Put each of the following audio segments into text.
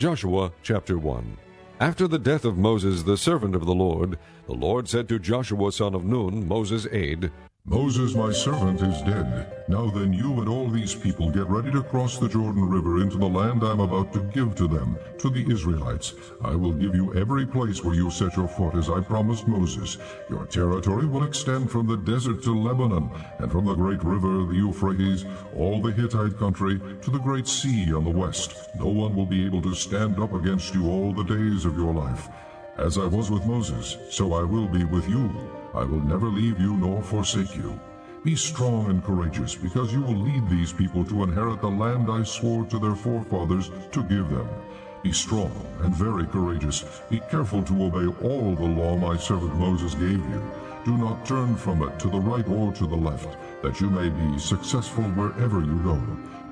Joshua chapter 1. After the death of Moses, the servant of the Lord said to Joshua son of Nun, Moses' aide, Moses, my servant, is dead. Now then, you and all these people get ready to cross the Jordan River into the land I am about to give to them, to the Israelites. I will give you every place where you set your foot, as I promised Moses. Your territory will extend from the desert to Lebanon, and from the great river, the Euphrates, all the Hittite country, to the great sea on the west. No one will be able to stand up against you all the days of your life. As I was with Moses, so I will be with you. I will never leave you nor forsake you. Be strong and courageous, because you will lead these people to inherit the land I swore to their forefathers to give them. Be strong and very courageous. Be careful to obey all the law my servant Moses gave you. Do not turn from it to the right or to the left, that you may be successful wherever you go.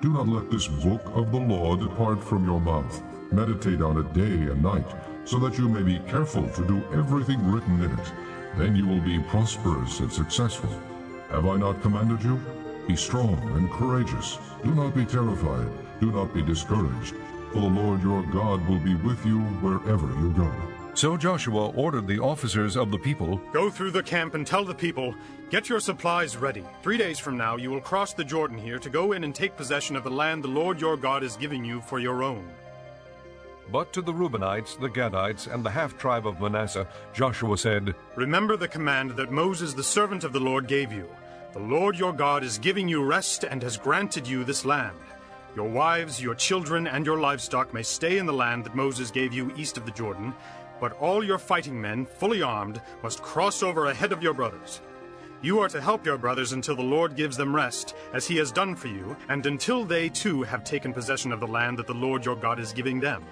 Do not let this book of the law depart from your mouth. Meditate on it day and night, so that you may be careful to do everything written in it. Then you will be prosperous and successful. Have I not commanded you? Be strong and courageous. Do not be terrified. Do not be discouraged. For the Lord your God will be with you wherever you go. So Joshua ordered the officers of the people, Go through the camp and tell the people, get your supplies ready. 3 days from now you will cross the Jordan here to go in and take possession of the land the Lord your God is giving you for your own. But to the Reubenites, the Gadites, and the half-tribe of Manasseh, Joshua said, Remember the command that Moses the servant of the Lord gave you. The Lord your God is giving you rest and has granted you this land. Your wives, your children, and your livestock may stay in the land that Moses gave you east of the Jordan, but all your fighting men, fully armed, must cross over ahead of your brothers. You are to help your brothers until the Lord gives them rest, as he has done for you, and until they too have taken possession of the land that the Lord your God is giving them.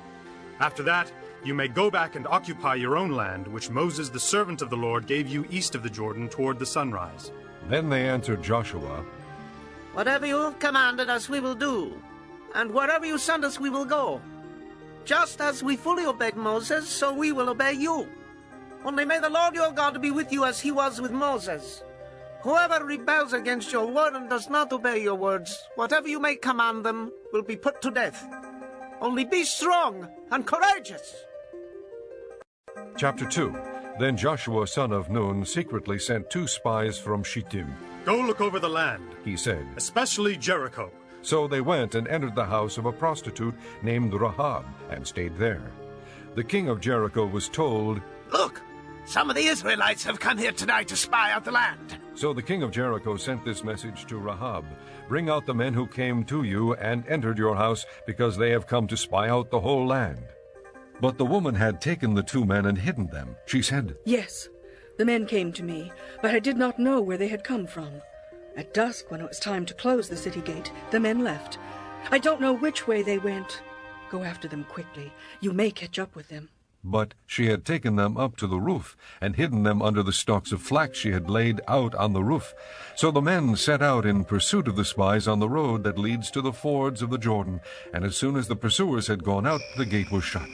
After that, you may go back and occupy your own land, which Moses the servant of the Lord gave you east of the Jordan toward the sunrise. Then they answered Joshua, Whatever you have commanded us we will do, and wherever you send us we will go. Just as we fully obeyed Moses, so we will obey you. Only may the Lord your God be with you as he was with Moses. Whoever rebels against your word and does not obey your words, whatever you may command them, will be put to death. Only be strong and courageous. Chapter 2. Then Joshua son of Nun secretly sent 2 spies from Shittim. Go look over the land, He said. especially Jericho. So they went and entered the house of a prostitute named Rahab, and stayed there. The king of Jericho was told, Look, some of the Israelites have come here tonight to spy out the land. So the king of Jericho sent this message to Rahab, Bring out the men who came to you and entered your house, because they have come to spy out the whole land. But the woman had taken the 2 men and hidden them. She said, Yes, the men came to me, but I did not know where they had come from. At dusk, when it was time to close the city gate, the men left. I don't know which way they went. Go after them quickly. You may catch up with them. But she had taken them up to the roof, and hidden them under the stalks of flax she had laid out on the roof. So the men set out in pursuit of the spies on the road that leads to the fords of the Jordan, and as soon as the pursuers had gone out, the gate was shut.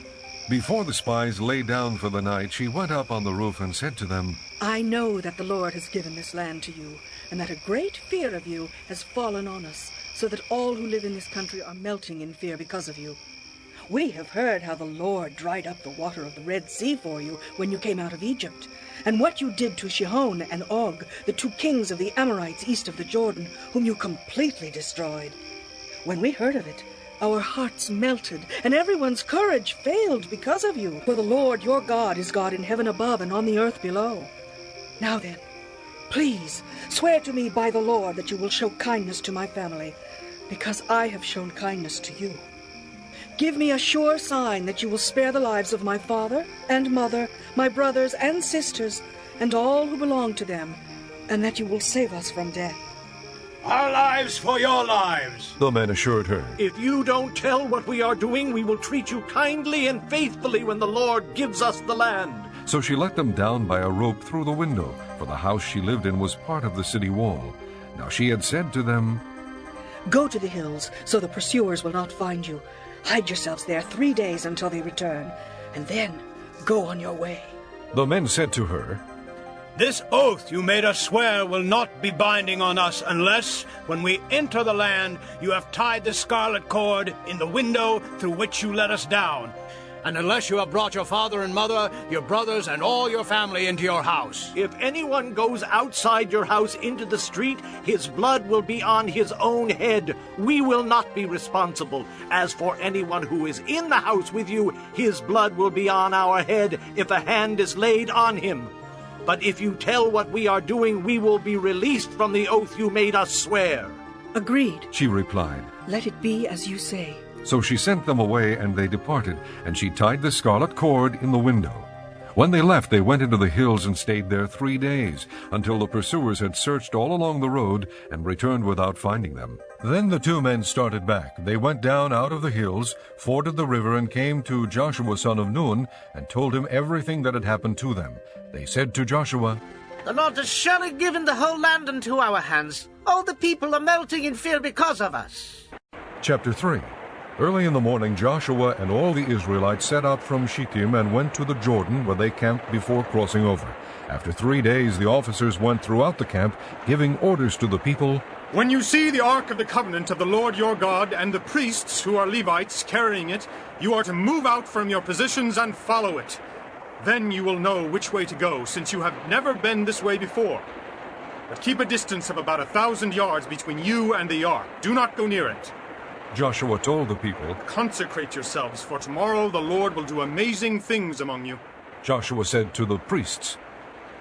Before the spies lay down for the night, she went up on the roof and said to them, I know that the Lord has given this land to you, and that a great fear of you has fallen on us, so that all who live in this country are melting in fear because of you. We have heard how the Lord dried up the water of the Red Sea for you when you came out of Egypt, and what you did to Sihon and Og, the 2 kings of the Amorites east of the Jordan, whom you completely destroyed. When we heard of it, our hearts melted, and everyone's courage failed because of you. For the Lord your God is God in heaven above and on the earth below. Now then, please swear to me by the Lord that you will show kindness to my family, because I have shown kindness to you. Give me a sure sign that you will spare the lives of my father and mother, my brothers and sisters, and all who belong to them, and that you will save us from death. Our lives for your lives. The men assured her, If you don't tell what we are doing, we will treat you kindly and faithfully when the Lord gives us the land. So she let them down by a rope through the window, for the house she lived in was part of the city wall. Now she had said to them, Go to the hills, so the pursuers will not find you. Hide yourselves there 3 days until they return, and then go on your way. The men said to her, This oath you made us swear will not be binding on us unless, when we enter the land, you have tied the scarlet cord in the window through which you let us down, and unless you have brought your father and mother, your brothers, and all your family into your house. If anyone goes outside your house into the street, his blood will be on his own head. We will not be responsible. As for anyone who is in the house with you, his blood will be on our head if a hand is laid on him. But if you tell what we are doing, we will be released from the oath you made us swear. Agreed. She replied. Let it be as you say. So she sent them away, and they departed, and she tied the scarlet cord in the window. When they left, they went into the hills and stayed there 3 days, until the pursuers had searched all along the road and returned without finding them. Then the 2 men started back. They went down out of the hills, forded the river, and came to Joshua son of Nun, and told him everything that had happened to them. They said to Joshua, The Lord has surely given the whole land into our hands. All the people are melting in fear because of us. Chapter 3. Early in the morning, Joshua and all the Israelites set out from Shittim and went to the Jordan, where they camped before crossing over. After 3 days, the officers went throughout the camp, giving orders to the people, When you see the ark of the covenant of the Lord your God and the priests who are Levites carrying it, you are to move out from your positions and follow it. Then you will know which way to go, since you have never been this way before. But keep a distance of about 1,000 yards between you and the ark. Do not go near it. Joshua told the people, Consecrate yourselves, for tomorrow the Lord will do amazing things among you. Joshua said to the priests,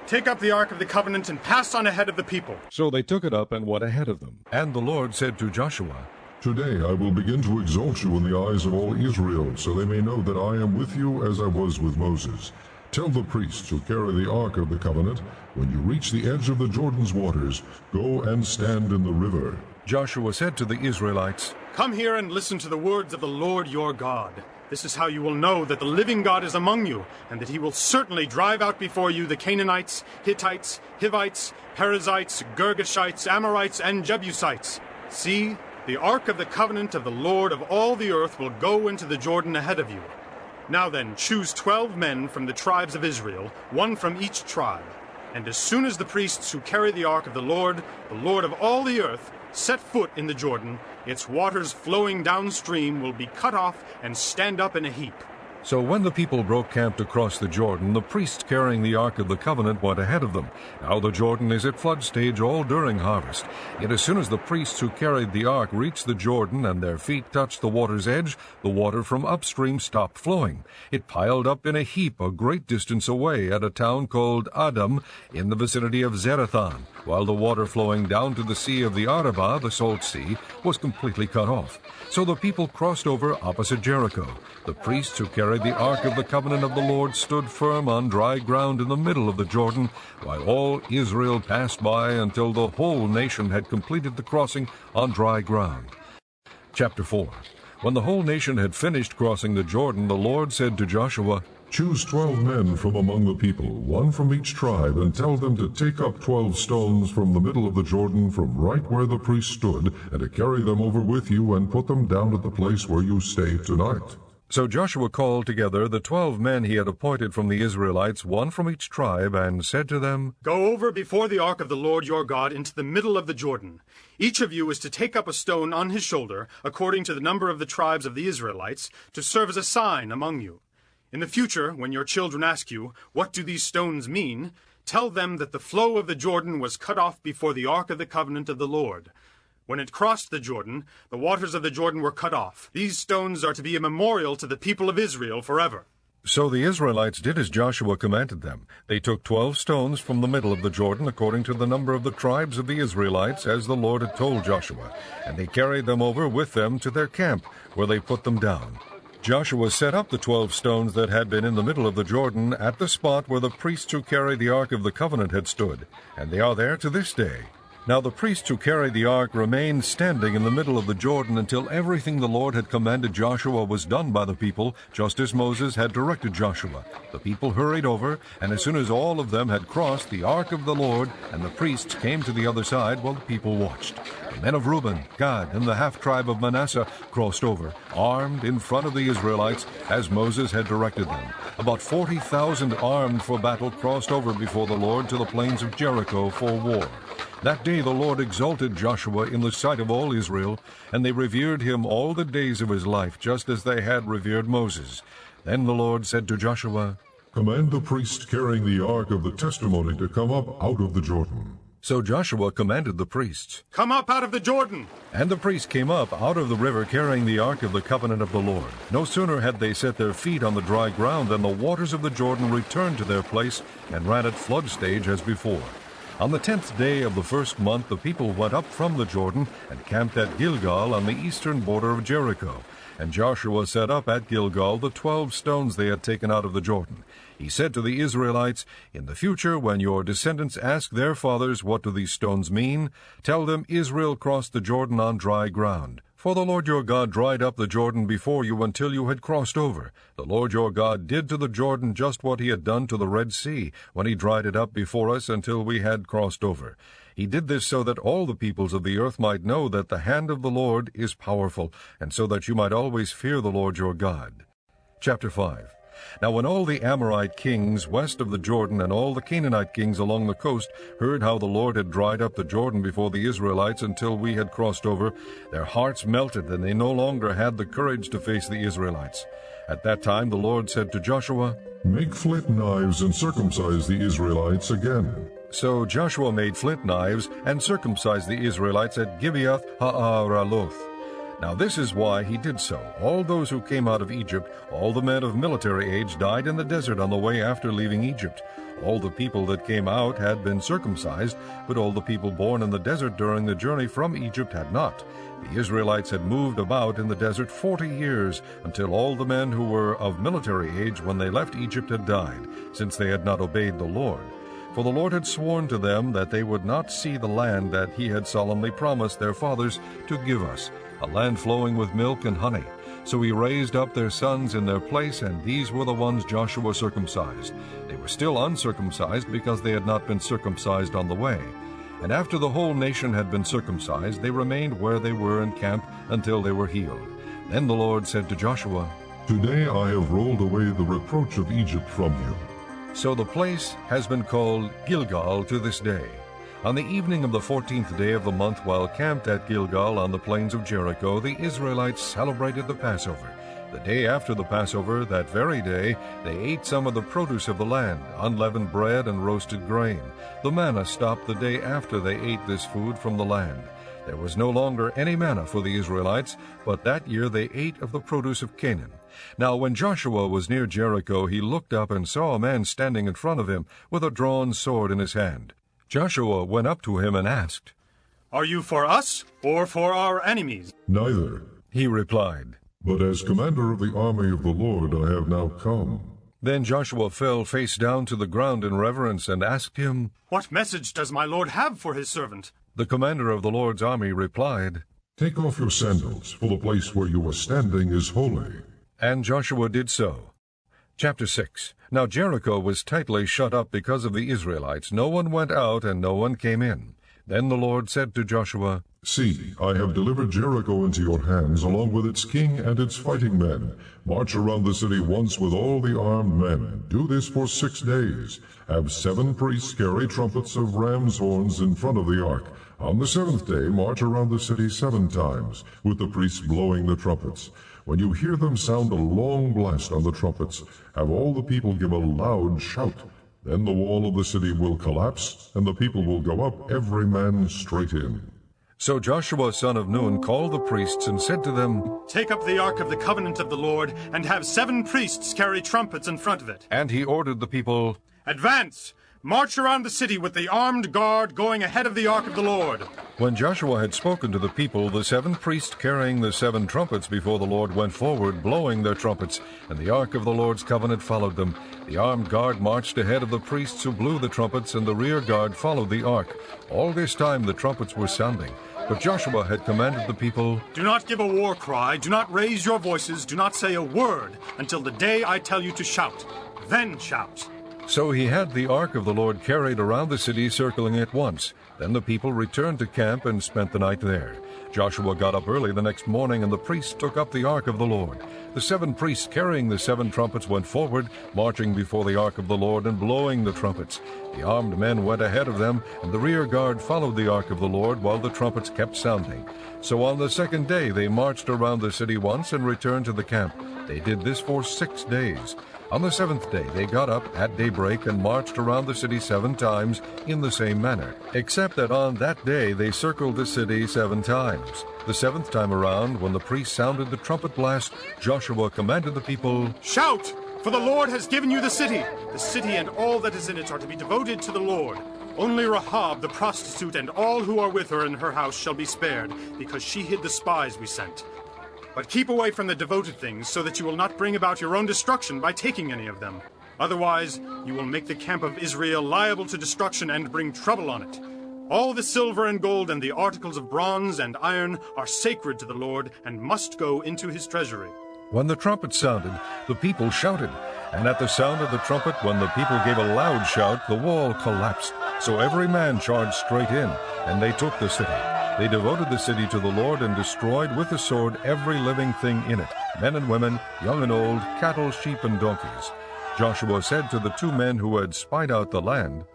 Take up the ark of the covenant and pass on ahead of the people. So they took it up and went ahead of them. And the Lord said to Joshua, Today I will begin to exalt you in the eyes of all Israel, so they may know that I am with you as I was with Moses. Tell the priests who carry the ark of the covenant, when you reach the edge of the Jordan's waters, go and stand in the river. Joshua said to the Israelites, Come here and listen to the words of the Lord your God. This is how you will know that the living God is among you, and that he will certainly drive out before you the Canaanites, Hittites, Hivites, Perizzites, Girgashites, Amorites, and Jebusites. See, the ark of the covenant of the Lord of all the earth will go into the Jordan ahead of you. Now then, choose 12 men from the tribes of Israel, 1 from each tribe. And as soon as the priests who carry the ark of the Lord of all the earth, set foot in the Jordan, its waters flowing downstream will be cut off and stand up in a heap. So when the people broke camp to cross the Jordan, the priests carrying the Ark of the Covenant went ahead of them. Now the Jordan is at flood stage all during harvest. Yet as soon as the priests who carried the Ark reached the Jordan and their feet touched the water's edge, the water from upstream stopped flowing. It piled up in a heap a great distance away at a town called Adam in the vicinity of Zarethan, while the water flowing down to the sea of the Arabah, the salt sea, was completely cut off. So the people crossed over opposite Jericho. The priests who carried the Ark of the Covenant of the Lord stood firm on dry ground in the middle of the Jordan, while all Israel passed by until the whole nation had completed the crossing on dry ground. Chapter 4. When the whole nation had finished crossing the Jordan, the Lord said to Joshua, Choose 12 men from among the people, 1 from each tribe, and tell them to take up 12 stones from the middle of the Jordan, from right where the priest stood, and to carry them over with you and put them down at the place where you stay tonight. So Joshua called together the 12 men he had appointed from the Israelites, 1 from each tribe, and said to them, Go over before the ark of the Lord your God into the middle of the Jordan. Each of you is to take up a stone on his shoulder, according to the number of the tribes of the Israelites, to serve as a sign among you. In the future, when your children ask you, What do these stones mean? Tell them that the flow of the Jordan was cut off before the ark of the covenant of the Lord. When it crossed the Jordan, the waters of the Jordan were cut off. These stones are to be a memorial to the people of Israel forever. So the Israelites did as Joshua commanded them. They took 12 stones from the middle of the Jordan, according to the number of the tribes of the Israelites, as the Lord had told Joshua, and they carried them over with them to their camp, where they put them down. Joshua set up the 12 stones that had been in the middle of the Jordan at the spot where the priests who carried the Ark of the Covenant had stood, and they are there to this day. Now the priests who carried the ark remained standing in the middle of the Jordan until everything the Lord had commanded Joshua was done by the people, just as Moses had directed Joshua. The people hurried over, and as soon as all of them had crossed, the ark of the Lord and the priests came to the other side while the people watched. The men of Reuben, Gad, and the half-tribe of Manasseh crossed over, armed in front of the Israelites, as Moses had directed them. About 40,000 armed for battle crossed over before the Lord to the plains of Jericho for war. That day the Lord exalted Joshua in the sight of all Israel, and they revered him all the days of his life, just as they had revered Moses. Then the Lord said to Joshua, Command the priest carrying the ark of the testimony to come up out of the Jordan. So Joshua commanded the priests, Come up out of the Jordan! And the priests came up out of the river carrying the ark of the covenant of the Lord. No sooner had they set their feet on the dry ground than the waters of the Jordan returned to their place and ran at flood stage as before. On the 10th day of the first month the people went up from the Jordan and camped at Gilgal on the eastern border of Jericho. And Joshua set up at Gilgal the 12 stones they had taken out of the Jordan. He said to the Israelites, In the future, when your descendants ask their fathers, What do these stones mean? Tell them Israel crossed the Jordan on dry ground. For the Lord your God dried up the Jordan before you until you had crossed over. The Lord your God did to the Jordan just what he had done to the Red Sea, when he dried it up before us until we had crossed over. He did this so that all the peoples of the earth might know that the hand of the Lord is powerful, and so that you might always fear the Lord your God. Chapter 5. Now when all the Amorite kings west of the Jordan and all the Canaanite kings along the coast heard how the Lord had dried up the Jordan before the Israelites until we had crossed over, their hearts melted, and they no longer had the courage to face the Israelites. At that time the Lord said to Joshua, Make flint knives and circumcise the Israelites again. So Joshua made flint knives and circumcised the Israelites at Gibeath Ha'araloth. Now this is why he did so. All those who came out of Egypt, all the men of military age, died in the desert on the way after leaving Egypt. All the people that came out had been circumcised, but all the people born in the desert during the journey from Egypt had not. The Israelites had moved about in the desert 40 years, until all the men who were of military age when they left Egypt had died, since they had not obeyed the Lord. For the Lord had sworn to them that they would not see the land that he had solemnly promised their fathers to give us, a land flowing with milk and honey. So he raised up their sons in their place, and these were the ones Joshua circumcised. They were still uncircumcised because they had not been circumcised on the way. And after the whole nation had been circumcised, they remained where they were in camp until they were healed. Then the Lord said to Joshua, Today I have rolled away the reproach of Egypt from you. So the place has been called Gilgal to this day. On the evening of the 14th day of the month, while camped at Gilgal on the plains of Jericho, the Israelites celebrated the Passover. The day after the Passover, that very day, they ate some of the produce of the land, unleavened bread and roasted grain. The manna stopped the day after they ate this food from the land. There was no longer any manna for the Israelites, but that year they ate of the produce of Canaan. Now when Joshua was near Jericho, he looked up and saw a man standing in front of him with a drawn sword in his hand. Joshua went up to him and asked, Are you for us or for our enemies? Neither. He replied, But as commander of the army of the Lord I have now come. Then Joshua fell face down to the ground in reverence and asked him, What message does my Lord have for his servant? The commander of the Lord's army replied, Take off your sandals, for the place where you are standing is holy. And Joshua did so. Chapter 6. Now Jericho was tightly shut up because of the Israelites. No one went out and no one came in. Then the Lord said to Joshua, See, I have delivered Jericho into your hands, along with its king and its fighting men. March around the city once with all the armed men. Do this for 6 days. Have 7 priests carry trumpets of ram's horns in front of the ark. On the 7th day, march around the city 7 times, with the priests blowing the trumpets. When you hear them sound a long blast on the trumpets, have all the people give a loud shout. Then the wall of the city will collapse, and the people will go up, every man straight in. So Joshua son of Nun called the priests and said to them, Take up the ark of the covenant of the Lord, and have 7 priests carry trumpets in front of it. And he ordered the people, Advance! March around the city with the armed guard going ahead of the ark of the Lord. When Joshua had spoken to the people, the 7 priests carrying the 7 trumpets before the Lord went forward, blowing their trumpets, and the ark of the Lord's covenant followed them. The armed guard marched ahead of the priests who blew the trumpets, and the rear guard followed the ark. All this time the trumpets were sounding. But Joshua had commanded the people, Do not give a war cry, do not raise your voices, do not say a word until the day I tell you to shout. Then shout. So he had the ark of the Lord carried around the city, circling it once. Then the people returned to camp and spent the night there. Joshua got up early the next morning, and the priests took up the ark of the Lord. The 7 priests carrying the 7 trumpets went forward, marching before the ark of the Lord and blowing the trumpets. The armed men went ahead of them, and the rear guard followed the ark of the Lord while the trumpets kept sounding. So on the 2nd day they marched around the city once and returned to the camp. They did this for 6 days. On the 7th day they got up at daybreak and marched around the city 7 times in the same manner, except that on that day they circled the city 7 times. The 7th time around, when the priest sounded the trumpet blast, Joshua commanded the people, Shout! For the Lord has given you the city. The city and all that is in it are to be devoted to the Lord. Only Rahab the prostitute and all who are with her in her house shall be spared, because she hid the spies we sent. But keep away from the devoted things, so that you will not bring about your own destruction by taking any of them. Otherwise, you will make the camp of Israel liable to destruction and bring trouble on it. All the silver and gold and the articles of bronze and iron are sacred to the Lord and must go into his treasury. When the trumpet sounded, the people shouted. And at the sound of the trumpet, when the people gave a loud shout, the wall collapsed. So every man charged straight in, and they took the city. They devoted the city to the Lord and destroyed with the sword every living thing in it, men and women, young and old, cattle, sheep, and donkeys. Joshua said to the 2 men who had spied out the land,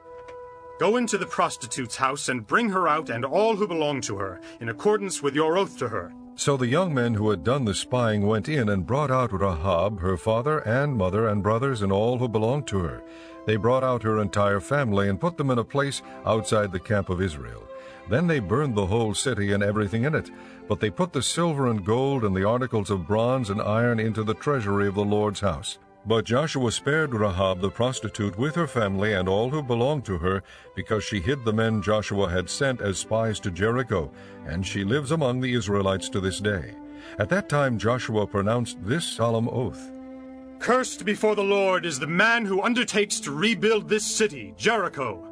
Go into the prostitute's house and bring her out and all who belong to her, in accordance with your oath to her. So the young men who had done the spying went in and brought out Rahab, her father and mother and brothers and all who belonged to her. They brought out her entire family and put them in a place outside the camp of Israel. Then they burned the whole city and everything in it. But they put the silver and gold and the articles of bronze and iron into the treasury of the Lord's house. But Joshua spared Rahab the prostitute with her family and all who belonged to her, because she hid the men Joshua had sent as spies to Jericho, and she lives among the Israelites to this day. At that time Joshua pronounced this solemn oath, Cursed before the Lord is the man who undertakes to rebuild this city, Jericho.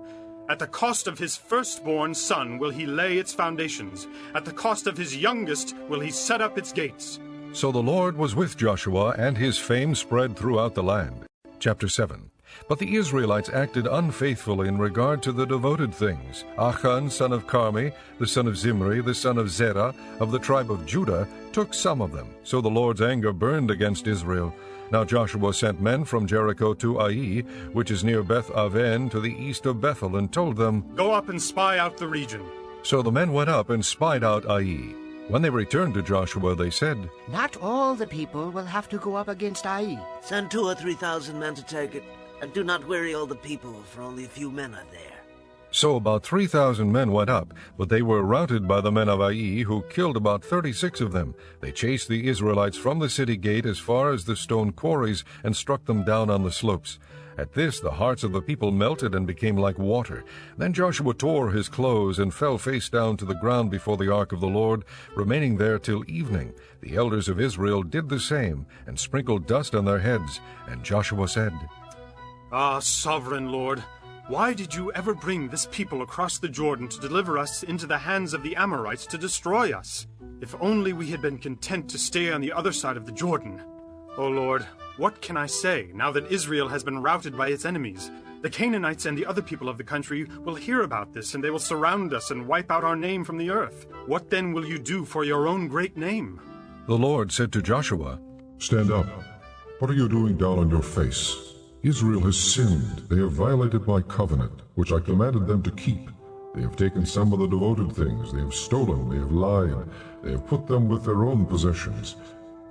At the cost of his firstborn son will he lay its foundations. At the cost of his youngest will he set up its gates. So the Lord was with Joshua, and his fame spread throughout the land. Chapter 7. But the Israelites acted unfaithfully in regard to the devoted things. Achan, son of Carmi, the son of Zimri, the son of Zerah, of the tribe of Judah, took some of them. So the Lord's anger burned against Israel. Now Joshua sent men from Jericho to Ai, which is near Beth-aven, to the east of Bethel, and told them, Go up and spy out the region. So the men went up and spied out Ai. When they returned to Joshua, they said, Not all the people will have to go up against Ai. Send 2,000 or 3,000 men to take it, and do not weary all the people, for only a few men are there. So about 3,000 men went up, but they were routed by the men of Ai, who killed about 36 of them. They chased the Israelites from the city gate as far as the stone quarries and struck them down on the slopes. At this the hearts of the people melted and became like water. Then Joshua tore his clothes and fell face down to the ground before the ark of the Lord, remaining there till evening. The elders of Israel did the same, and sprinkled dust on their heads. And Joshua said, Ah, sovereign Lord, why did you ever bring this people across the Jordan to deliver us into the hands of the Amorites to destroy us? If only we had been content to stay on the other side of the Jordan. O Lord, what can I say now that Israel has been routed by its enemies? The Canaanites and the other people of the country will hear about this, and they will surround us and wipe out our name from the earth. What then will you do for your own great name? The Lord said to Joshua, Stand up. What are you doing down on your face? Israel has sinned. They have violated my covenant, which I commanded them to keep. They have taken some of the devoted things. They have stolen. They have lied. They have put them with their own possessions.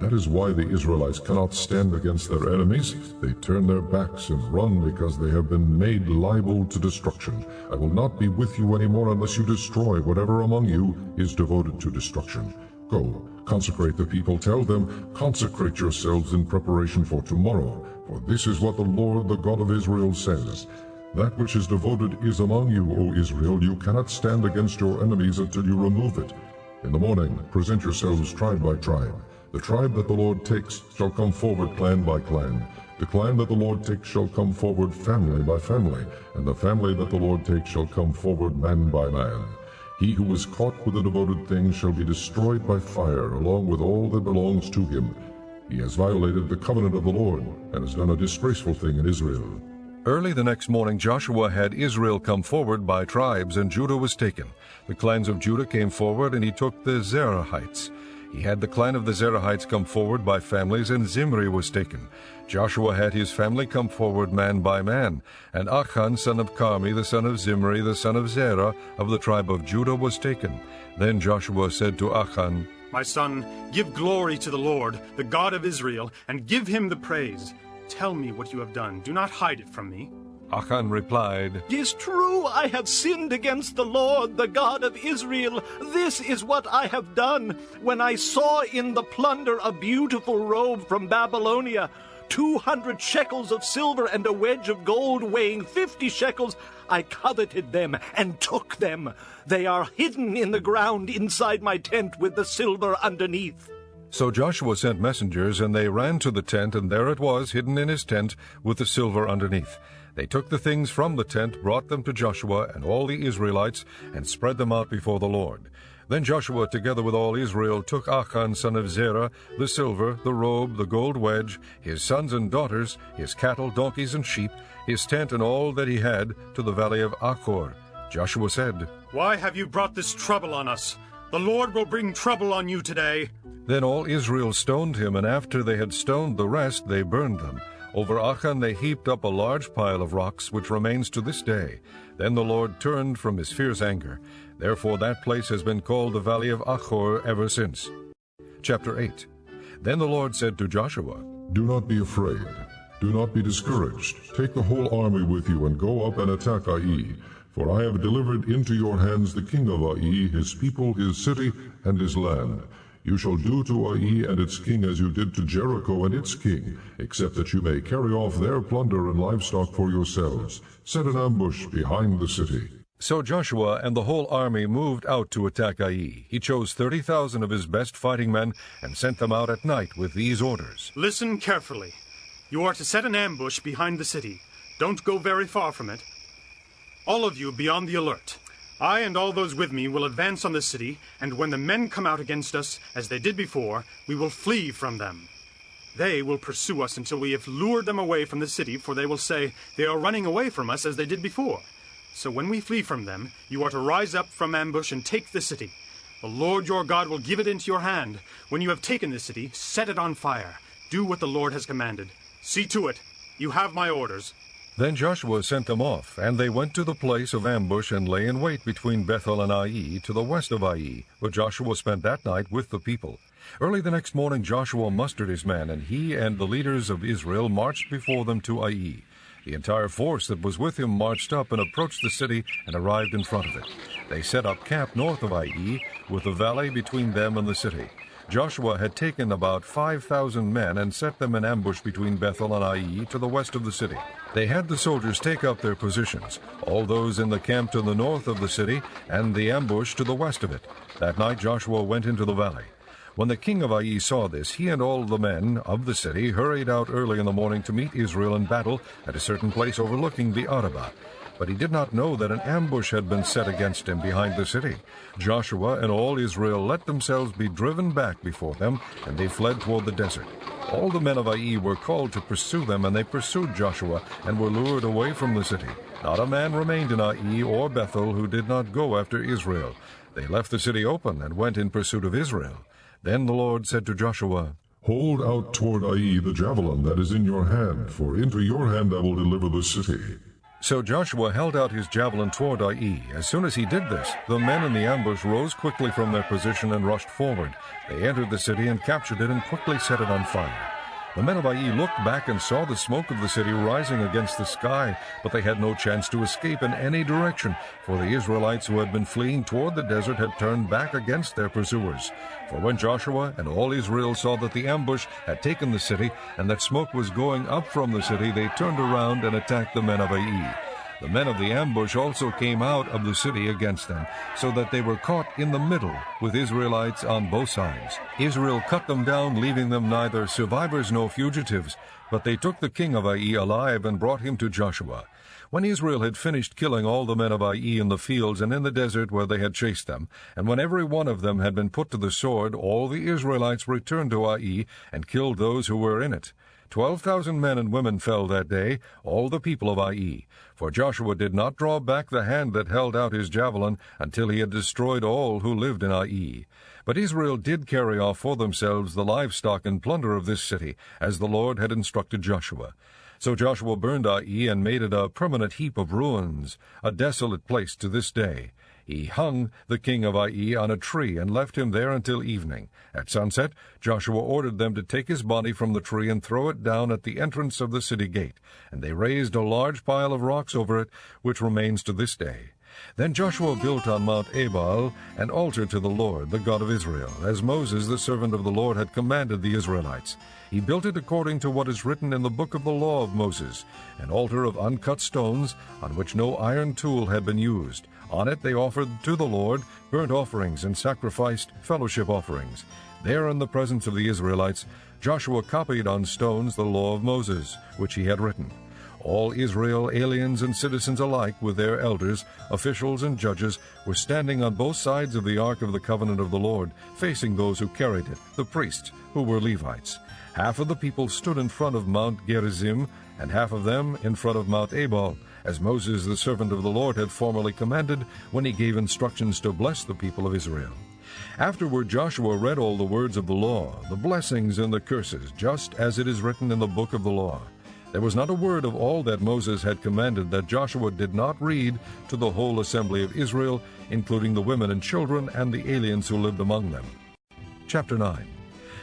That is why the Israelites cannot stand against their enemies. They turn their backs and run because they have been made liable to destruction. I will not be with you anymore unless you destroy whatever among you is devoted to destruction. Go, consecrate the people. Tell them, consecrate yourselves in preparation for tomorrow. For this is what the Lord, the God of Israel, says. That which is devoted is among you, O Israel. You cannot stand against your enemies until you remove it. In the morning present yourselves tribe by tribe. The tribe that the Lord takes shall come forward clan by clan. The clan that the Lord takes shall come forward family by family, and the family that the Lord takes shall come forward man by man. He who is caught with a devoted thing shall be destroyed by fire, along with all that belongs to him. He has violated the covenant of the Lord, and has done a disgraceful thing in Israel. Early the next morning Joshua had Israel come forward by tribes, and Judah was taken. The clans of Judah came forward, and he took the Zerahites. He had the clan of the Zerahites come forward by families, and Zimri was taken. Joshua had his family come forward man by man, and Achan son of Carmi, the son of Zimri, the son of Zerah, of the tribe of Judah, was taken. Then Joshua said to Achan, My son, give glory to the Lord, the God of Israel, and give him the praise. Tell me what you have done. Do not hide it from me. Achan replied, It is true, I have sinned against the Lord, the God of Israel. This is what I have done. When I saw in the plunder a beautiful robe from Babylonia, 200 shekels of silver and a wedge of gold weighing 50 shekels, I coveted them and took them. They are hidden in the ground inside my tent with the silver underneath. So Joshua sent messengers, and they ran to the tent, and there it was, hidden in his tent, with the silver underneath. They took the things from the tent, brought them to Joshua and all the Israelites, and spread them out before the Lord. Then Joshua, together with all Israel, took Achan son of Zerah, the silver, the robe, the gold wedge, his sons and daughters, his cattle, donkeys, and sheep, his tent, and all that he had, to the valley of Achor. Joshua said, Why have you brought this trouble on us? The Lord will bring trouble on you today. Then all Israel stoned him, and after they had stoned the rest, they burned them. Over Achan they heaped up a large pile of rocks, which remains to this day. Then the Lord turned from his fierce anger. Therefore that place has been called the Valley of Achor ever since. Chapter 8. Then the Lord said to Joshua, Do not be afraid. Do not be discouraged. Take the whole army with you, and go up and attack Ai. For I have delivered into your hands the king of Ai, his people, his city, and his land. You shall do to Ai and its king as you did to Jericho and its king, except that you may carry off their plunder and livestock for yourselves. Set an ambush behind the city. So Joshua and the whole army moved out to attack Ai. He chose 30,000 of his best fighting men and sent them out at night with these orders. Listen carefully. You are to set an ambush behind the city. Don't go very far from it. All of you be on the alert. I and all those with me will advance on the city, and when the men come out against us, as they did before, we will flee from them. They will pursue us until we have lured them away from the city, for they will say, They are running away from us as they did before. So when we flee from them, you are to rise up from ambush and take the city. The Lord your God will give it into your hand. When you have taken the city, set it on fire. Do what the Lord has commanded. See to it. You have my orders. Then Joshua sent them off, and they went to the place of ambush and lay in wait between Bethel and Ai, to the west of Ai, where Joshua spent that night with the people. Early the next morning Joshua mustered his men, and he and the leaders of Israel marched before them to Ai. The entire force that was with him marched up and approached the city and arrived in front of it. They set up camp north of Ai, with the valley between them and the city. Joshua had taken about 5,000 men and set them in ambush between Bethel and Ai to the west of the city. They had the soldiers take up their positions, all those in the camp to the north of the city, and the ambush to the west of it. That night Joshua went into the valley. When the king of Ai saw this, he and all the men of the city hurried out early in the morning to meet Israel in battle at a certain place overlooking the Arabah. But he did not know that an ambush had been set against him behind the city. Joshua and all Israel let themselves be driven back before them, and they fled toward the desert. All the men of Ai were called to pursue them, and they pursued Joshua and were lured away from the city. Not a man remained in Ai or Bethel who did not go after Israel. They left the city open and went in pursuit of Israel. Then the Lord said to Joshua, Hold out toward Ai the javelin that is in your hand, for into your hand I will deliver the city. So Joshua held out his javelin toward Ai. As soon as he did this, the men in the ambush rose quickly from their position and rushed forward. They entered the city and captured it and quickly set it on fire. The men of Ai looked back and saw the smoke of the city rising against the sky, but they had no chance to escape in any direction, for the Israelites who had been fleeing toward the desert had turned back against their pursuers. For when Joshua and all Israel saw that the ambush had taken the city, and that smoke was going up from the city, they turned around and attacked the men of Ai. The men of the ambush also came out of the city against them, so that they were caught in the middle with Israelites on both sides. Israel cut them down, leaving them neither survivors nor fugitives. But they took the king of Ai alive and brought him to Joshua. When Israel had finished killing all the men of Ai in the fields and in the desert where they had chased them, and when every one of them had been put to the sword, all the Israelites returned to Ai and killed those who were in it. 12,000 men and women fell that day, all the people of Ai. For Joshua did not draw back the hand that held out his javelin until he had destroyed all who lived in Ai. But Israel did carry off for themselves the livestock and plunder of this city, as the Lord had instructed Joshua. So Joshua burned Ai and made it a permanent heap of ruins, a desolate place to this day. He hung the king of Ai on a tree and left him there until evening. At sunset, Joshua ordered them to take his body from the tree and throw it down at the entrance of the city gate. And they raised a large pile of rocks over it, which remains to this day. Then Joshua built on Mount Ebal an altar to the Lord, the God of Israel, as Moses, the servant of the Lord, had commanded the Israelites. He built it according to what is written in the book of the law of Moses, an altar of uncut stones, on which no iron tool had been used. On it they offered to the Lord burnt offerings and sacrificed fellowship offerings. There in the presence of the Israelites, Joshua copied on stones the law of Moses, which he had written. All Israel, aliens and citizens alike, with their elders, officials, and judges, were standing on both sides of the ark of the covenant of the Lord, facing those who carried it, the priests, who were Levites. Half of the people stood in front of Mount Gerizim, and half of them in front of Mount Ebal, as Moses, the servant of the Lord, had formerly commanded when he gave instructions to bless the people of Israel. Afterward Joshua read all the words of the law, the blessings and the curses, just as it is written in the book of the law. There was not a word of all that Moses had commanded that Joshua did not read to the whole assembly of Israel, including the women and children and the aliens who lived among them. Chapter 9.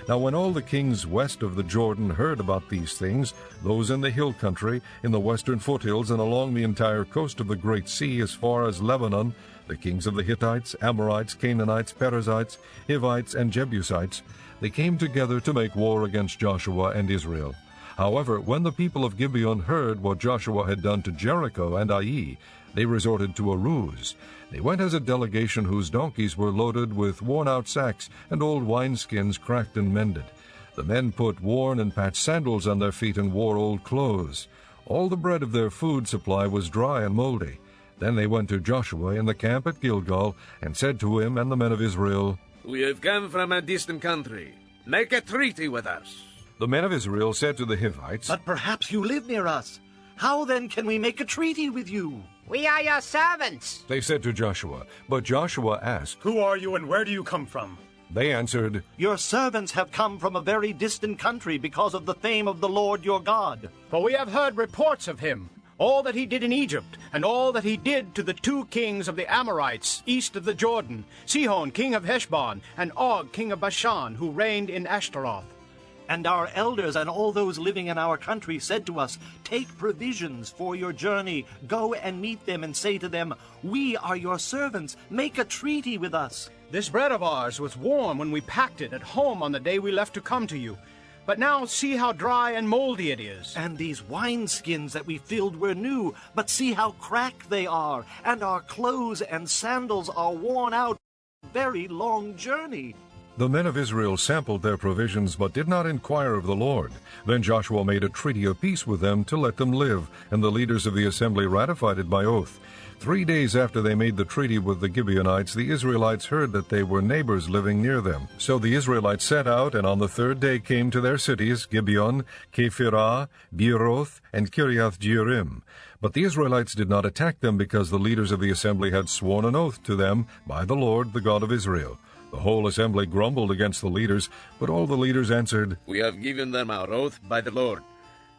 Now when all the kings west of the Jordan heard about these things, those in the hill country, in the western foothills, and along the entire coast of the Great Sea as far as Lebanon, the kings of the Hittites, Amorites, Canaanites, Perizzites, Hivites, and Jebusites, they came together to make war against Joshua and Israel. However, when the people of Gibeon heard what Joshua had done to Jericho and Ai, they resorted to a ruse. They went as a delegation whose donkeys were loaded with worn-out sacks and old wineskins cracked and mended. The men put worn and patched sandals on their feet and wore old clothes. All the bread of their food supply was dry and moldy. Then they went to Joshua in the camp at Gilgal and said to him and the men of Israel, "We have come from a distant country. Make a treaty with us." The men of Israel said to the Hivites, "But perhaps you live near us. How then can we make a treaty with you?" We are your servants. They said to Joshua. But Joshua asked, Who are you and where do you come from? They answered, "Your servants have come from a very distant country because of the fame of the Lord your God." For we have heard reports of him, all that he did in Egypt, and all that he did to the 2 kings of the Amorites east of the Jordan, Sihon king of Heshbon, and Og king of Bashan, who reigned in Ashtaroth. And our elders and all those living in our country said to us, "Take provisions for your journey, go and meet them and say to them, 'We are your servants, make a treaty with us.'" This bread of ours was warm when we packed it at home on the day we left to come to you. But now see how dry and moldy it is. "And these wineskins that we filled were new, but see how cracked they are, and our clothes and sandals are worn out. Very long journey." The men of Israel sampled their provisions, but did not inquire of the Lord. Then Joshua made a treaty of peace with them to let them live, and the leaders of the assembly ratified it by oath. 3 days after they made the treaty with the Gibeonites, the Israelites heard that they were neighbors living near them. So the Israelites set out, and on the 3rd day came to their cities, Gibeon, Kephirah, Beeroth, and Kiriath Jearim. But the Israelites did not attack them, because the leaders of the assembly had sworn an oath to them by the Lord, the God of Israel. The whole assembly grumbled against the leaders, but all the leaders answered, "We have given them our oath by the Lord,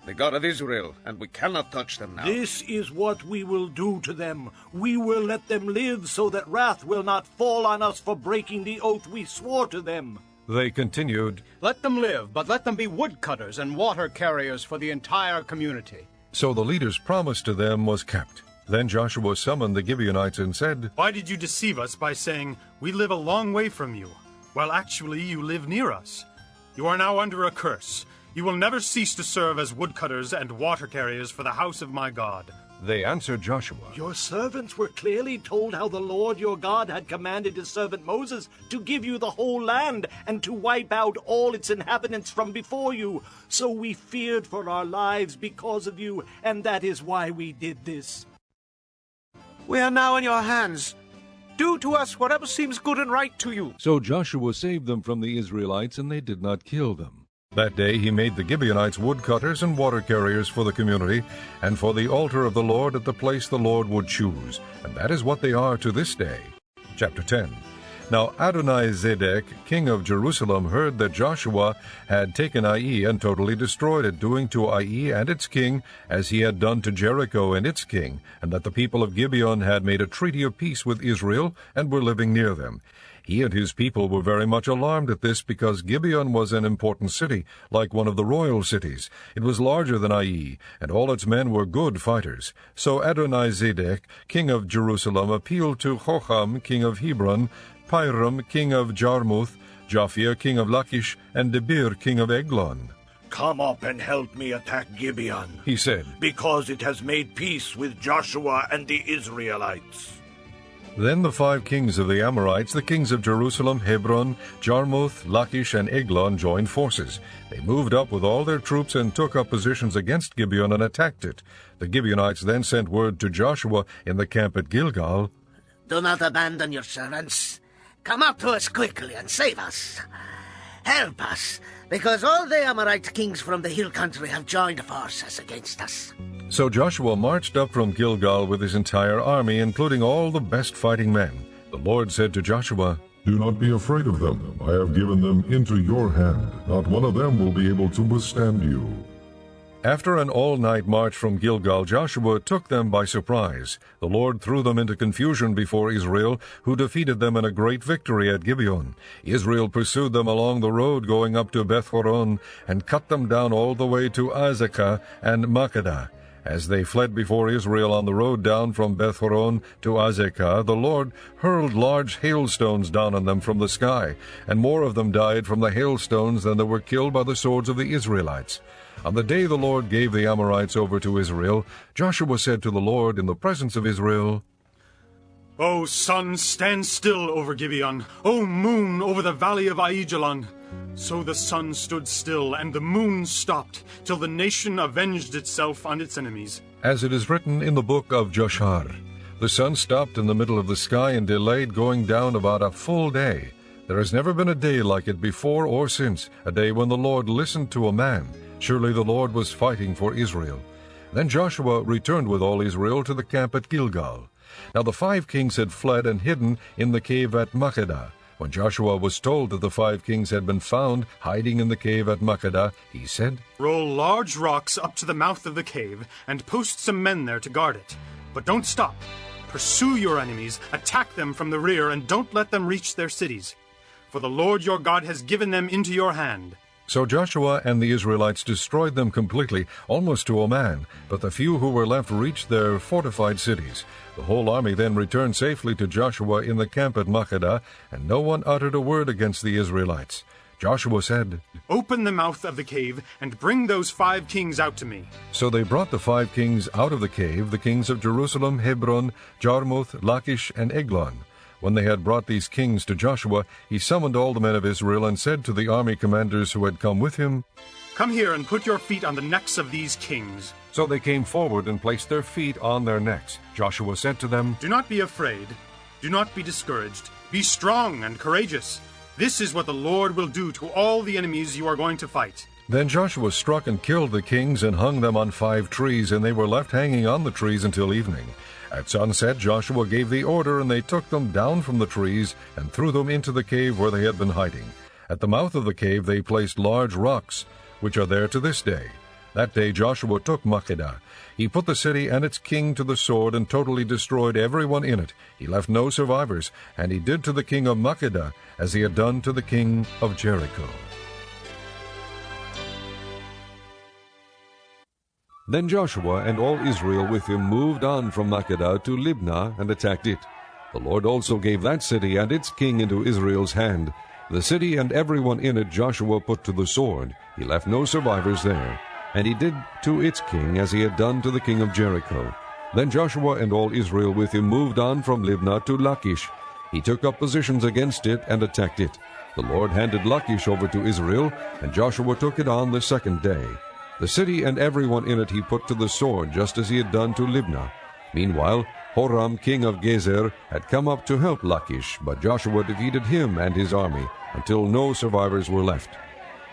the God of Israel, and we cannot touch them now." "This is what we will do to them. We will let them live so that wrath will not fall on us for breaking the oath we swore to them." They continued, Let them live, but let them be woodcutters and water carriers for the entire community. So the leaders' promise to them was kept. Then Joshua summoned the Gibeonites and said, Why did you deceive us by saying, 'We live a long way from you,' while actually you live near us? You are now under a curse. You will never cease to serve as woodcutters and water carriers for the house of my God." They answered Joshua, Your servants were clearly told how the Lord your God had commanded his servant Moses to give you the whole land and to wipe out all its inhabitants from before you. So we feared for our lives because of you, and that is why we did this. We are now in your hands. Do to us whatever seems good and right to you. So Joshua saved them from the Israelites, and they did not kill them. That day he made the Gibeonites woodcutters and water carriers for the community, and for the altar of the Lord at the place the Lord would choose. And that is what they are to this day. Chapter 10. Now Adonai-Zedek, king of Jerusalem, heard that Joshua had taken Ai and totally destroyed it, doing to Ai and its king as he had done to Jericho and its king, and that the people of Gibeon had made a treaty of peace with Israel and were living near them. He and his people were very much alarmed at this, because Gibeon was an important city, like one of the royal cities. It was larger than Ai, and all its men were good fighters. So Adonai-Zedek, king of Jerusalem, appealed to Hoham, king of Hebron, Piram, king of Jarmuth, Japhia, king of Lachish, and Debir, king of Eglon. Come up and help me attack Gibeon, he said, because it has made peace with Joshua and the Israelites. Then the 5 kings of the Amorites, the kings of Jerusalem, Hebron, Jarmuth, Lachish, and Eglon, joined forces. They moved up with all their troops and took up positions against Gibeon and attacked it. The Gibeonites then sent word to Joshua in the camp at Gilgal, Do not abandon your servants. Come up to us quickly and save us. Help us, because all the Amorite kings from the hill country have joined forces against us. So Joshua marched up from Gilgal with his entire army, including all the best fighting men. The Lord said to Joshua, Do not be afraid of them. I have given them into your hand. Not one of them will be able to withstand you. After an all-night march from Gilgal, Joshua took them by surprise. The Lord threw them into confusion before Israel, who defeated them in a great victory at Gibeon. Israel pursued them along the road going up to Beth-horon, and cut them down all the way to Azekah and Makkedah. As they fled before Israel on the road down from Beth-horon to Azekah, the Lord hurled large hailstones down on them from the sky, and more of them died from the hailstones than there were killed by the swords of the Israelites. On the day the Lord gave the Amorites over to Israel, Joshua said to the Lord in the presence of Israel, O sun, stand still over Gibeon. O moon, over the valley of Aijalon. So the sun stood still, and the moon stopped, till the nation avenged itself on its enemies. As it is written in the book of Joshar, the sun stopped in the middle of the sky and delayed going down about a full day. There has never been a day like it before or since, a day when the Lord listened to a man. Surely the Lord was fighting for Israel. Then Joshua returned with all Israel to the camp at Gilgal. Now the 5 kings had fled and hidden in the cave at Makkedah. When Joshua was told that the 5 kings had been found hiding in the cave at Makkedah, he said, Roll large rocks up to the mouth of the cave, and post some men there to guard it. But don't stop. Pursue your enemies, attack them from the rear, and don't let them reach their cities. For the Lord your God has given them into your hand. So Joshua and the Israelites destroyed them completely, almost to a man, but the few who were left reached their fortified cities. The whole army then returned safely to Joshua in the camp at Makkedah, and no one uttered a word against the Israelites. Joshua said, Open the mouth of the cave, and bring those 5 kings out to me. So they brought the 5 kings out of the cave, the kings of Jerusalem, Hebron, Jarmuth, Lachish, and Eglon. When they had brought these kings to Joshua, he summoned all the men of Israel and said to the army commanders who had come with him, Come here and put your feet on the necks of these kings. So they came forward and placed their feet on their necks. Joshua said to them, Do not be afraid. Do not be discouraged. Be strong and courageous. This is what the Lord will do to all the enemies you are going to fight. Then Joshua struck and killed the kings and hung them on 5 trees, and they were left hanging on the trees until evening. At sunset Joshua gave the order, and they took them down from the trees and threw them into the cave where they had been hiding. At the mouth of the cave they placed large rocks, which are there to this day. That day Joshua took Makkedah. He put the city and its king to the sword and totally destroyed everyone in it. He left no survivors, and he did to the king of Makkedah as he had done to the king of Jericho. Then Joshua and all Israel with him moved on from Makkedah to Libnah and attacked it. The Lord also gave that city and its king into Israel's hand. The city and everyone in it Joshua put to the sword. He left no survivors there. And he did to its king as he had done to the king of Jericho. Then Joshua and all Israel with him moved on from Libnah to Lachish. He took up positions against it and attacked it. The Lord handed Lachish over to Israel, and Joshua took it on the second day. The city and everyone in it he put to the sword, just as he had done to Libnah. Meanwhile, Horam king of Gezer had come up to help Lachish, but Joshua defeated him and his army, until no survivors were left.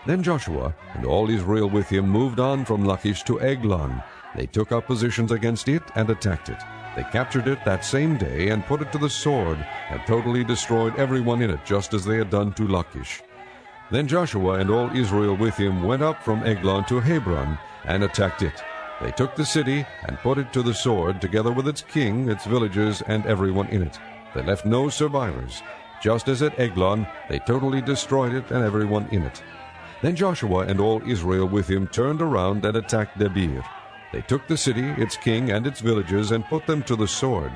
Then Joshua and all Israel with him moved on from Lachish to Eglon. They took up positions against it and attacked it. They captured it that same day and put it to the sword, and totally destroyed everyone in it, just as they had done to Lachish. Then Joshua and all Israel with him went up from Eglon to Hebron and attacked it. They took the city and put it to the sword, together with its king, its villages, and everyone in it. They left no survivors. Just as at Eglon, they totally destroyed it and everyone in it. Then Joshua and all Israel with him turned around and attacked Debir. They took the city, its king, and its villages, and put them to the sword.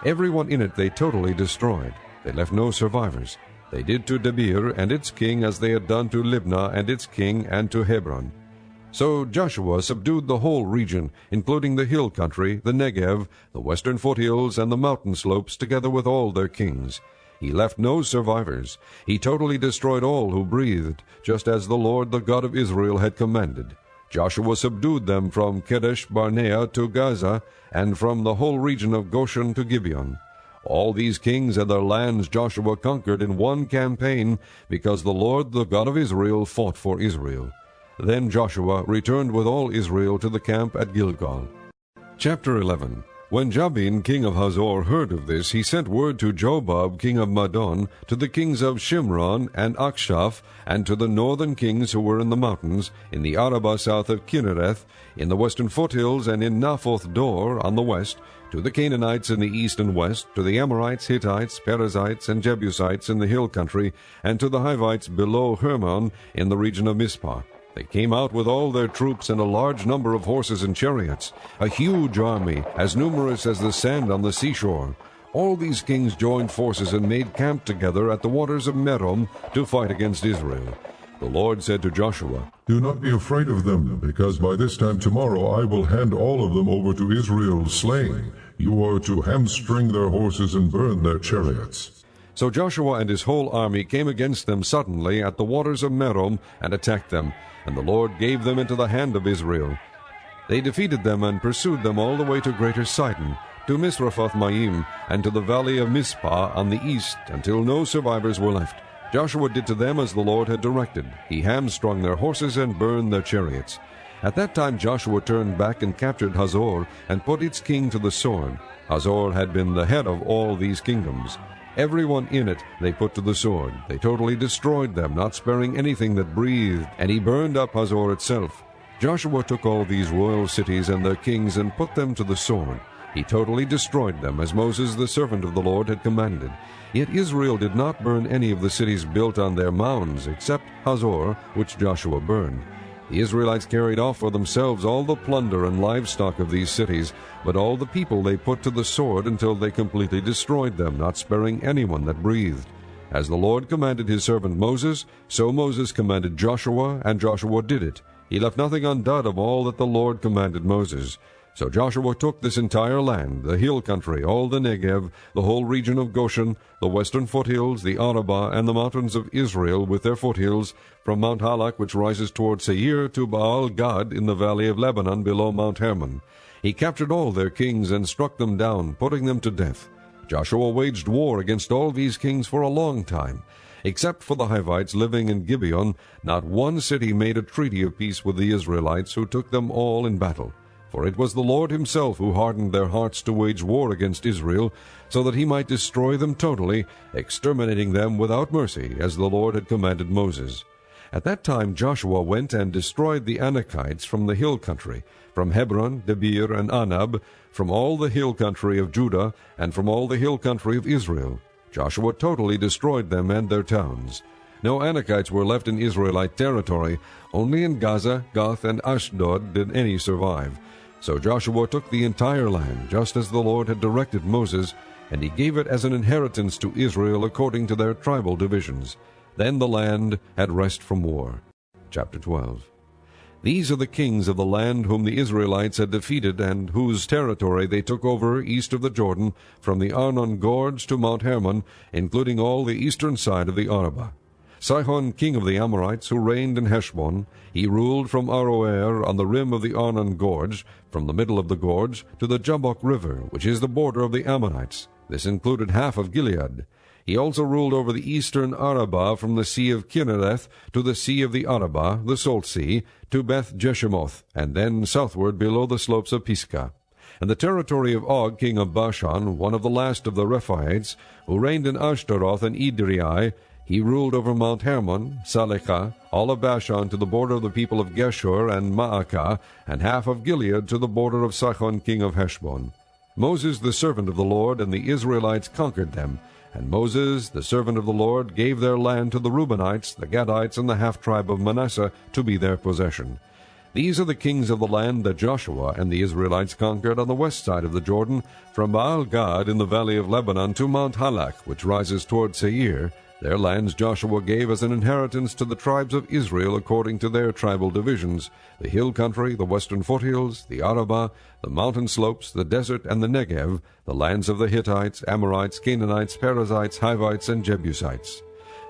Everyone in it they totally destroyed. They left no survivors. They did to Debir and its king as they had done to Libnah and its king, and to Hebron. So Joshua subdued the whole region, including the hill country, the Negev, the western foothills, and the mountain slopes, together with all their kings. He left no survivors. He totally destroyed all who breathed, just as the Lord, the God of Israel, had commanded. Joshua subdued them from Kadesh Barnea to Gaza, and from the whole region of Goshen to Gibeon. All these kings and their lands Joshua conquered in one campaign, because the Lord, the God of Israel, fought for Israel. Then Joshua returned with all Israel to the camp at Gilgal. Chapter 11. When Jabin king of Hazor heard of this, he sent word to Jobab king of Madon, to the kings of Shimron and Akshaph, and to the northern kings who were in the mountains, in the Arabah south of Kinnereth, in the western foothills, and in Naphoth Dor on the west, to the Canaanites in the east and west, to the Amorites, Hittites, Perizzites, and Jebusites in the hill country, and to the Hivites below Hermon in the region of Mizpah. They came out with all their troops and a large number of horses and chariots, a huge army, as numerous as the sand on the seashore. All these kings joined forces and made camp together at the waters of Merom to fight against Israel. The Lord said to Joshua, Do not be afraid of them, because by this time tomorrow I will hand all of them over to Israel slain. You are to hamstring their horses and burn their chariots. So Joshua and his whole army came against them suddenly at the waters of Merom and attacked them, and the Lord gave them into the hand of Israel. They defeated them and pursued them all the way to Greater Sidon, to Misrephoth-Maim, and to the valley of Mizpah on the east, until no survivors were left. Joshua did to them as the Lord had directed. He hamstrung their horses and burned their chariots. At that time Joshua turned back and captured Hazor, and put its king to the sword. Hazor had been the head of all these kingdoms. Everyone in it they put to the sword. They totally destroyed them, not sparing anything that breathed, and he burned up Hazor itself. Joshua took all these royal cities and their kings and put them to the sword. He totally destroyed them, as Moses the servant of the Lord had commanded. Yet Israel did not burn any of the cities built on their mounds, except Hazor, which Joshua burned. The Israelites carried off for themselves all the plunder and livestock of these cities, but all the people they put to the sword until they completely destroyed them, not sparing anyone that breathed. As the Lord commanded his servant Moses, so Moses commanded Joshua, and Joshua did it. He left nothing undone of all that the Lord commanded Moses. So Joshua took this entire land, the hill country, all the Negev, the whole region of Goshen, the western foothills, the Arabah, and the mountains of Israel with their foothills, from Mount Halak, which rises toward Seir, to Baal-Gad in the valley of Lebanon below Mount Hermon. He captured all their kings and struck them down, putting them to death. Joshua waged war against all these kings for a long time. Except for the Hivites living in Gibeon, not one city made a treaty of peace with the Israelites, who took them all in battle. For it was the Lord himself who hardened their hearts to wage war against Israel, so that he might destroy them totally, exterminating them without mercy, as the Lord had commanded Moses. At that time Joshua went and destroyed the Anakites from the hill country, from Hebron, Debir, and Anab, from all the hill country of Judah, and from all the hill country of Israel. Joshua totally destroyed them and their towns. No Anakites were left in Israelite territory. Only in Gaza, Gath, and Ashdod did any survive. So Joshua took the entire land, just as the Lord had directed Moses, and he gave it as an inheritance to Israel according to their tribal divisions. Then the land had rest from war. Chapter 12. These are the kings of the land whom the Israelites had defeated, and whose territory they took over east of the Jordan, from the Arnon Gorge to Mount Hermon, including all the eastern side of the Arabah. Sihon king of the Amorites, who reigned in Heshbon, he ruled from Aroer on the rim of the Arnon Gorge, from the middle of the gorge to the Jabbok River, which is the border of the Ammonites. This included half of Gilead. He also ruled over the eastern Arabah from the Sea of Kinnereth to the Sea of the Arabah, the Salt Sea, to Beth Jeshimoth, and then southward below the slopes of Pisgah. And the territory of Og king of Bashan, one of the last of the Rephaites, who reigned in Ashtaroth and Edrei, he ruled over Mount Hermon, Salekah, all of Bashan to the border of the people of Geshur and Maacah, and half of Gilead to the border of Sihon king of Heshbon. Moses the servant of the Lord and the Israelites conquered them, and Moses the servant of the Lord gave their land to the Reubenites, the Gadites, and the half-tribe of Manasseh to be their possession. These are the kings of the land that Joshua and the Israelites conquered on the west side of the Jordan, from Baal-Gad in the valley of Lebanon to Mount Halak, which rises toward Seir. Their lands Joshua gave as an inheritance to the tribes of Israel according to their tribal divisions: the hill country, the western foothills, the Arabah, the mountain slopes, the desert, and the Negev, the lands of the Hittites, Amorites, Canaanites, Perizzites, Hivites, and Jebusites.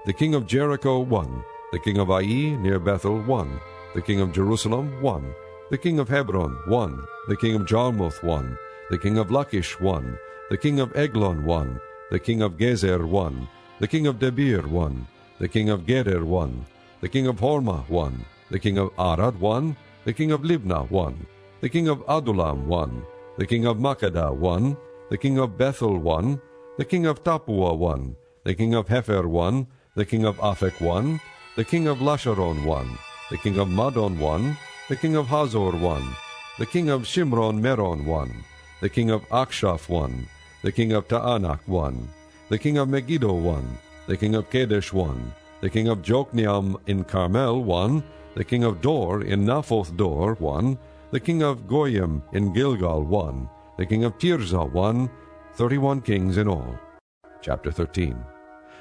The king of Jericho 1, the king of Ai near Bethel 1, the king of Jerusalem 1, the king of Hebron 1, the king of Jarmuth 1, the king of Lachish 1, the king of Eglon 1, the king of Gezer 1, the king of Debir 1, the king of Geder 1, the king of Hormah 1, the king of Arad 1, the king of Libnah 1, the king of Adullam 1, the king of Makkedah 1, the king of Bethel 1, the king of Tapua 1, the king of Hefer 1, the king of Aphek 1, the king of Lasharon 1, the king of Madon 1, the king of Hazor 1, the king of Shimron Meron 1, the king of Akshaph 1, the king of Taanach 1, the king of Megiddo 1, the king of Kadesh 1, the king of Jokneam in Carmel 1, the king of Dor in Naphoth Dor 1, the king of Goyim in Gilgal 1, the king of Tirzah 1, 31 kings in all. Chapter 13.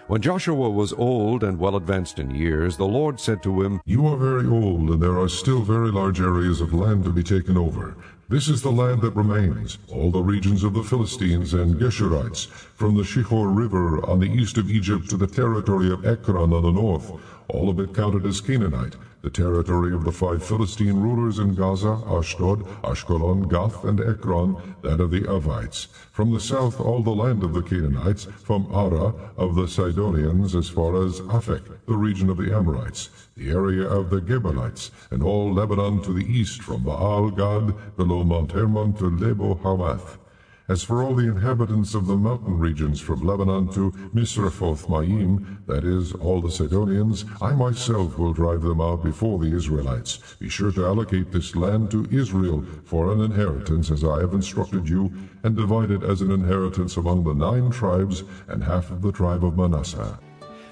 When Joshua was old and well advanced in years, the Lord said to him, You are very old, and there are still very large areas of land to be taken over. This is the land that remains, all the regions of the Philistines and Geshurites, from the Shihor River on the east of Egypt to the territory of Ekron on the north, all of it counted as Canaanite, the territory of the 5 Philistine rulers in Gaza, Ashdod, Ashkelon, Gath, and Ekron, that of the Avites. From the south all the land of the Canaanites, from Ara of the Sidonians as far as Aphek, the region of the Amorites, the area of the Gebalites, and all Lebanon to the east, from Baal-Gad below Mount Hermon to Lebo Hamath. As for all the inhabitants of the mountain regions from Lebanon to Misrephoth-Maim, that is, all the Sidonians, I myself will drive them out before the Israelites. Be sure to allocate this land to Israel for an inheritance, as I have instructed you, and divide it as an inheritance among the 9 tribes and half of the tribe of Manasseh.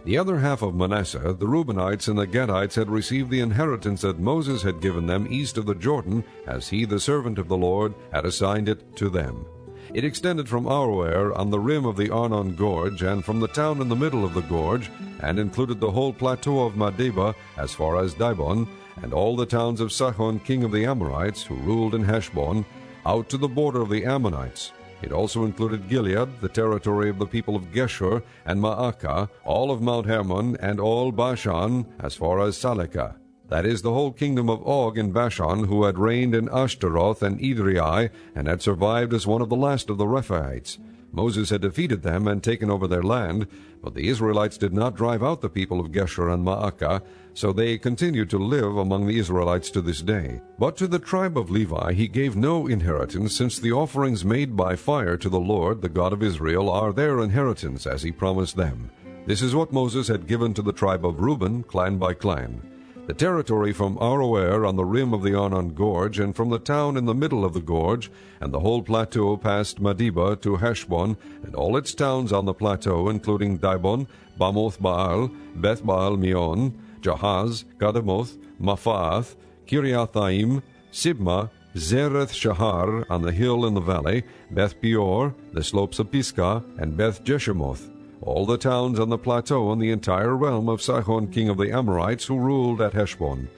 The other half of Manasseh, the Reubenites and the Gadites, had received the inheritance that Moses had given them east of the Jordan, as he, the servant of the Lord, had assigned it to them. It extended from Aroer on the rim of the Arnon Gorge, and from the town in the middle of the gorge, and included the whole plateau of Medeba as far as Dibon, and all the towns of Sihon king of the Amorites, who ruled in Heshbon, out to the border of the Ammonites. It also included Gilead, the territory of the people of Geshur, and Maacah, all of Mount Hermon, and all Bashan, as far as Salekah. That is, the whole kingdom of Og in Bashan, who had reigned in Ashtaroth and Edrei, and had survived as one of the last of the Rephaites. Moses had defeated them and taken over their land, but the Israelites did not drive out the people of Geshur and Maacah, so they continued to live among the Israelites to this day. But to the tribe of Levi he gave no inheritance, since the offerings made by fire to the Lord, the God of Israel, are their inheritance, as he promised them. This is what Moses had given to the tribe of Reuben, clan by clan. The territory from Aroer on the rim of the Arnon Gorge, and from the town in the middle of the gorge, and the whole plateau past Medeba to Heshbon, and all its towns on the plateau, including Dibon, Bamoth Baal, Beth Baal Meon, Jahaz, Gademoth, Maphath, Kiriathaim, Sibma, Zereth Shahar on the hill in the valley, Beth Peor, the slopes of Pisgah, and Beth Jeshimoth, all the towns on the plateau and the entire realm of Sihon king of the Amorites, who ruled at Heshbon.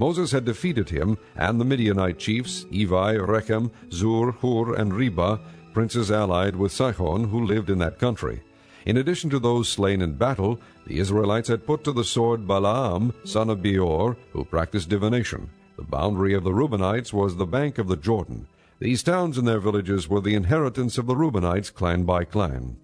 Moses had defeated him and the Midianite chiefs, Evi, Rechem, Zur, Hur, and Reba, princes allied with Sihon, who lived in that country. In addition to those slain in battle, the Israelites had put to the sword Balaam, son of Beor, who practiced divination. The boundary of the Reubenites was the bank of the Jordan. These towns and their villages were the inheritance of the Reubenites, clan by clan.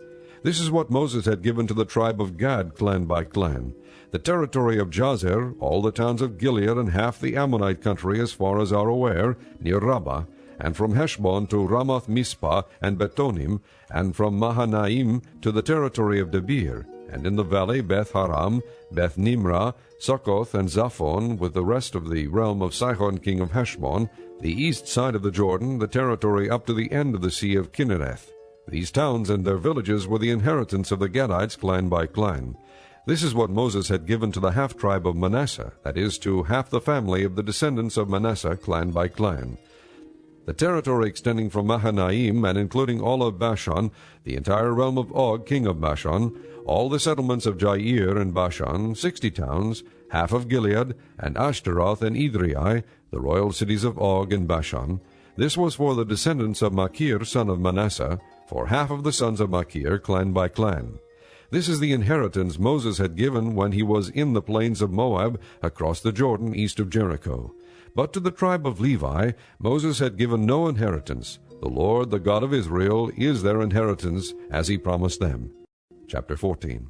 This is what Moses had given to the tribe of Gad, clan by clan. The territory of Jazer, all the towns of Gilead, and half the Ammonite country as far as Aroer, near Rabbah, and from Heshbon to Ramoth Mizpah and Betonim, and from Mahanaim to the territory of Debir, and in the valley Beth-Haram, Beth-Nimrah, Succoth, and Zaphon, with the rest of the realm of Sihon king of Heshbon, the east side of the Jordan, the territory up to the end of the sea of Kinnereth. These towns and their villages were the inheritance of the Gadites, clan by clan. This is what Moses had given to the half-tribe of Manasseh, that is, to half the family of the descendants of Manasseh, clan by clan. The territory extending from Mahanaim and including all of Bashan, the entire realm of Og, king of Bashan, all the settlements of Jair and Bashan, 60 towns, half of Gilead, and Ashtaroth and Edrei, the royal cities of Og and Bashan. This was for the descendants of Machir, son of Manasseh, for half of the sons of Machir, clan by clan. This is the inheritance Moses had given when he was in the plains of Moab, across the Jordan east of Jericho. But to the tribe of Levi Moses had given no inheritance. The Lord, the God of Israel, is their inheritance, as he promised them. Chapter 14.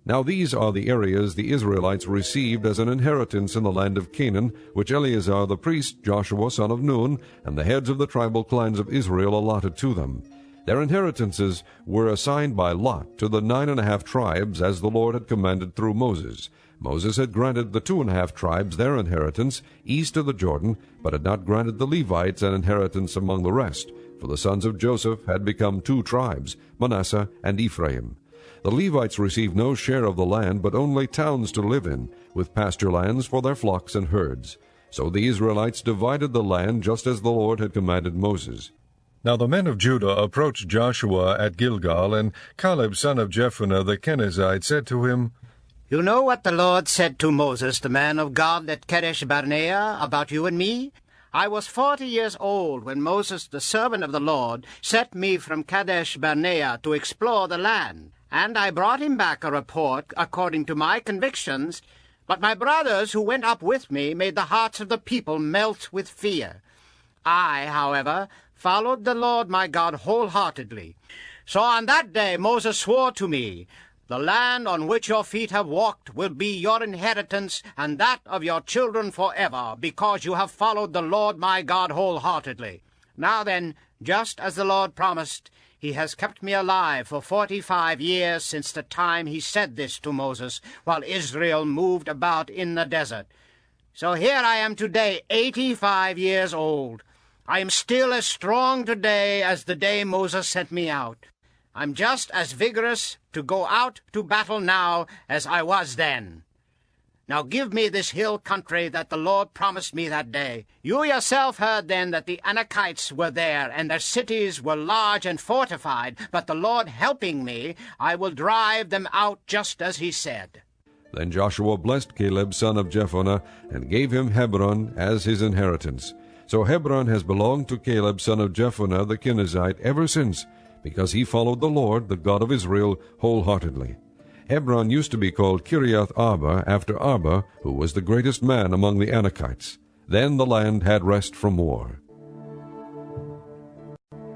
Now these are the areas the Israelites received as an inheritance in the land of Canaan, which Eleazar the priest, Joshua son of Nun, and the heads of the tribal clans of Israel allotted to them. Their inheritances were assigned by lot to the 9.5 tribes, as the Lord had commanded through Moses. Moses had granted the 2.5 tribes their inheritance east of the Jordan, but had not granted the Levites an inheritance among the rest, for the sons of Joseph had become 2 tribes, Manasseh and Ephraim. The Levites received no share of the land, but only towns to live in, with pasture lands for their flocks and herds. So the Israelites divided the land just as the Lord had commanded Moses. Now the men of Judah approached Joshua at Gilgal, and Caleb son of Jephunneh the Kenizzite said to him, You know what the Lord said to Moses, the man of God, at Kadesh Barnea, about you and me? I was 40 years old when Moses, the servant of the Lord, sent me from Kadesh Barnea to explore the land. And I brought him back a report according to my convictions, but my brothers who went up with me made the hearts of the people melt with fear. I, however, followed the Lord my God wholeheartedly. So on that day Moses swore to me, The land on which your feet have walked will be your inheritance, and that of your children forever, because you have followed the Lord my God wholeheartedly. Now then, just as the Lord promised, he has kept me alive for 45 years since the time he said this to Moses, while Israel moved about in the desert. So here I am today, 85 years old. I am still as strong today as the day Moses sent me out. I'm just as vigorous to go out to battle now as I was then. Now give me this hill country that the Lord promised me that day. You yourself heard then that the Anakites were there, and their cities were large and fortified, but the Lord helping me, I will drive them out just as he said. Then Joshua blessed Caleb son of Jephunneh, and gave him Hebron as his inheritance. So Hebron has belonged to Caleb son of Jephunneh the Kenizzite ever since, because he followed the Lord, the God of Israel, wholeheartedly. Hebron used to be called Kiriath Arba, after Arba, who was the greatest man among the Anakites. Then the land had rest from war.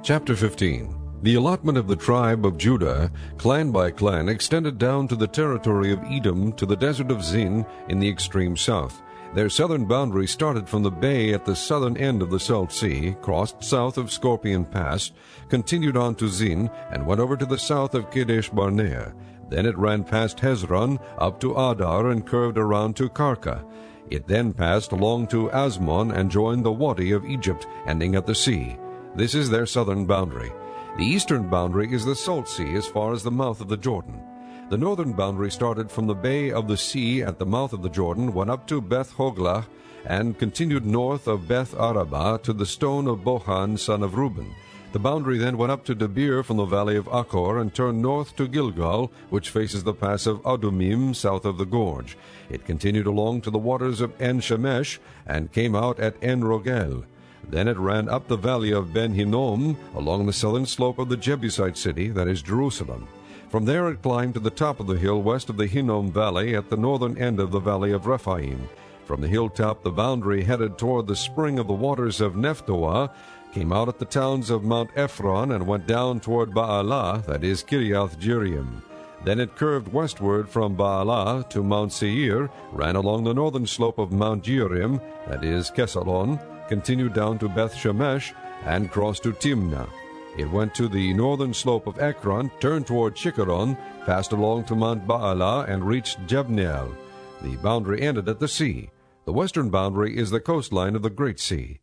Chapter 15. The allotment of the tribe of Judah, clan by clan, extended down to the territory of Edom, to the desert of Zin in the extreme south. Their southern boundary started from the bay at the southern end of the Salt Sea, crossed south of Scorpion Pass, continued on to Zin, and went over to the south of Kadesh Barnea. Then it ran past Hezron, up to Adar, and curved around to Karka. It then passed along to Asmon and joined the Wadi of Egypt, ending at the sea. This is their southern boundary. The eastern boundary is the Salt Sea as far as the mouth of the Jordan. The northern boundary started from the bay of the sea at the mouth of the Jordan, went up to Beth Hoglah, and continued north of Beth Arabah to the stone of Bohan son of Reuben. The boundary then went up to Debir from the valley of Achor, and turned north to Gilgal, which faces the pass of Adumim, south of the gorge. It continued along to the waters of En-Shemesh, and came out at En-Rogel. Then it ran up the valley of Ben-Hinnom, along the southern slope of the Jebusite city, that is Jerusalem. From there it climbed to the top of the hill west of the Hinnom valley, at the northern end of the valley of Rephaim. From the hilltop the boundary headed toward the spring of the waters of Nephtoah, came out at the towns of Mount Ephron, and went down toward Baalah, that is Kiriath Jearim. Then it curved westward from Baalah to Mount Seir, ran along the northern slope of Mount Jearim, that is Kesalon, continued down to Beth Shemesh, and crossed to Timnah. It went to the northern slope of Ekron, turned toward Shikkeron, passed along to Mount Baalah, and reached Jebneel. The boundary ended at the sea. The western boundary is the coastline of the Great Sea.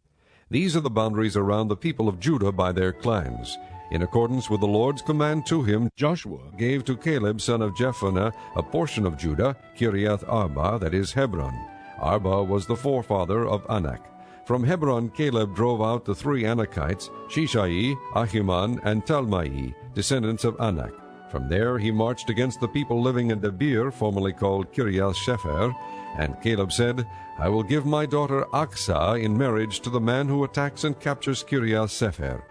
These are the boundaries around the people of Judah by their clans. In accordance with the Lord's command to him, Joshua gave to Caleb son of Jephunneh a portion of Judah, Kiriath Arba, that is Hebron. Arba was the forefather of Anak. From Hebron Caleb drove out the 3 Anakites, Shishai, Ahiman, and Talmai, descendants of Anak. From there he marched against the people living in Debir, formerly called Kiriath Shepher, and Caleb said, I will give my daughter Aksah in marriage to the man who attacks and captures Kiriath Sepher.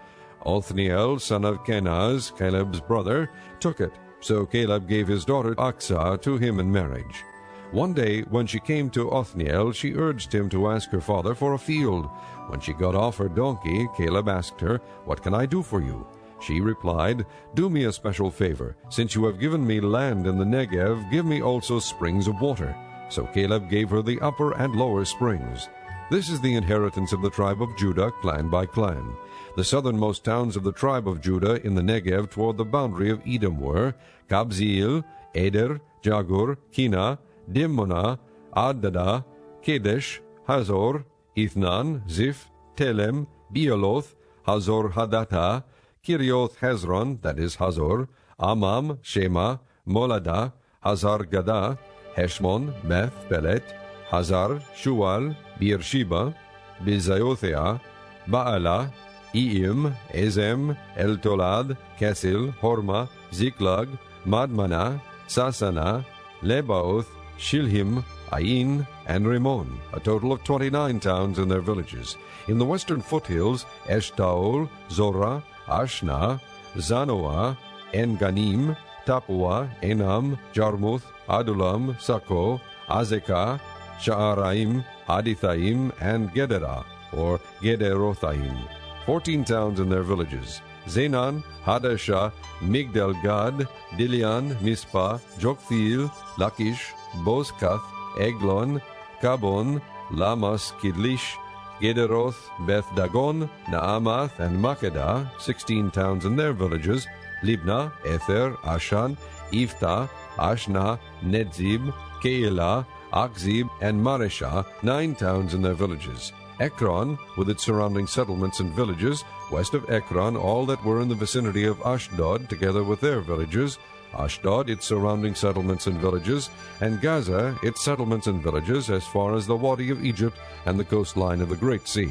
Othniel, son of Kenaz, Caleb's brother, took it. So Caleb gave his daughter Aksah to him in marriage. One day, when she came to Othniel, she urged him to ask her father for a field. When she got off her donkey, Caleb asked her, What can I do for you? She replied, Do me a special favor. Since you have given me land in the Negev, give me also springs of water. So Caleb gave her the upper and lower springs. This is the inheritance of the tribe of Judah, clan by clan. The southernmost towns of the tribe of Judah in the Negev toward the boundary of Edom were Kabzeel, Eder, Jagur, Kina, Dimmonah, Adada, Kedesh, Hazor, Ithnan, Ziph, Telem, Bealoth, Hazor Hadattah, Kirioth Hezron, that is Hazor, Amam, Shema, Molada, Hazar Gadah, Heshmon, Beth, Pelet, Hazar, Shual, Beersheba, Bizayothea, Baalah, Iim, Ezem, Eltolad, Kesil, Horma, Ziklag, Madmana, Sasana, Lebaoth, Shilhim, Ain, and Rimmon, a total of 29 towns and their villages. In the western foothills, Eshtaol, Zorah, Ashna, Zanoah, En-Ganim, Tapua, Enam, Jarmuth, Adulam, Sako, Azekah, Sha'araim, Adithaim, and Gederah, or Gederothaim, 14 towns and their villages. Zenan, Hadashah, Migdal-Gad, Dilian, Mizpah, Joktheel, Lachish, Bozkath, Eglon, Kabon, Lamas, Kidlish, Gederoth, Beth Dagon, Naamath, and Makkedah, 16 towns and their villages. Libnah, Ether, Ashan, Iftah, Ashna, Nedzib, Keilah, Akzib, and Mareshah, 9 towns and their villages. Ekron, with its surrounding settlements and villages, west of Ekron, all that were in the vicinity of Ashdod, together with their villages, Ashdod, its surrounding settlements and villages, and Gaza, its settlements and villages, as far as the Wadi of Egypt and the coastline of the Great Sea.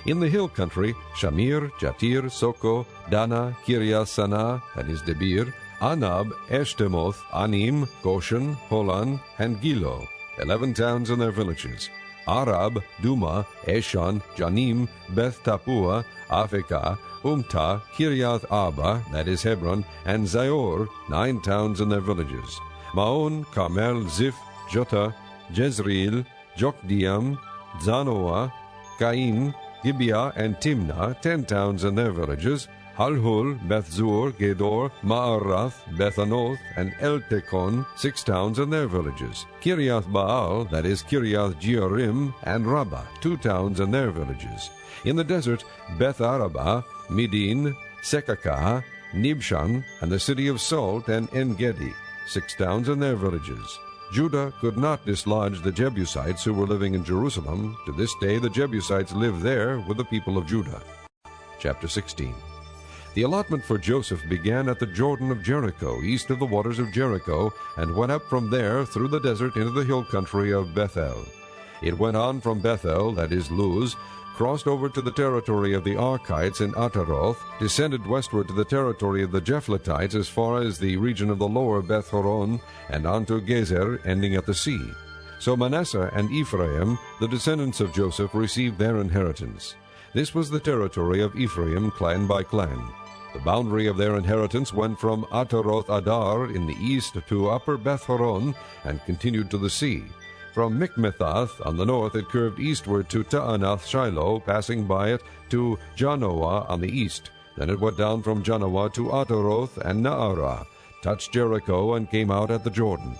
In the hill country, Shamir, Jatir, Soko, Dana, Kiriath Sanah, that is Debir, Anab, Eshtemoth, Anim, Goshen, Holan, and Gilo, 11 towns and their villages. Arab, Duma, Eshan, Janim, Beth Tapua, Afekah, Umtah, Kiriath Arba, that is Hebron, and Zior, 9 towns and their villages. Maon, Carmel, Ziph, Jota, Jezreel, Jokdeam, Zanoah, Cain, Gibeah, and Timnah, 10 towns and their villages. Halhul, Beth-zur, Gedor, Ma'arath, Bethanoth, and Eltekon, 6 towns and their villages. Kiriath Baal, that is Kiriath Jearim, and Rabbah, 2 towns and their villages. In the desert, Beth Arabah, Midin, Sekakah, Nibshan, and the city of Salt, and En-Gedi, 6 towns and their villages. Judah could not dislodge the Jebusites who were living in Jerusalem. To this day the Jebusites live there with the people of Judah. Chapter 16. The allotment for Joseph began at the Jordan of Jericho, east of the waters of Jericho, and went up from there through the desert into the hill country of Bethel. It went on from Bethel, that is Luz, crossed over to the territory of the Archites in Ataroth, descended westward to the territory of the Japhletites as far as the region of the lower Beth-horon, and on to Gezer, ending at the sea. So Manasseh and Ephraim, the descendants of Joseph, received their inheritance. This was the territory of Ephraim, clan by clan. The boundary of their inheritance went from Ataroth Adar in the east to upper Beth-horon, and continued to the sea. From Mikmethath on the north it curved eastward to Taanath Shiloh, passing by it to Janoah on the east. Then it went down from Janoah to Ataroth and Naarah, touched Jericho, and came out at the Jordan.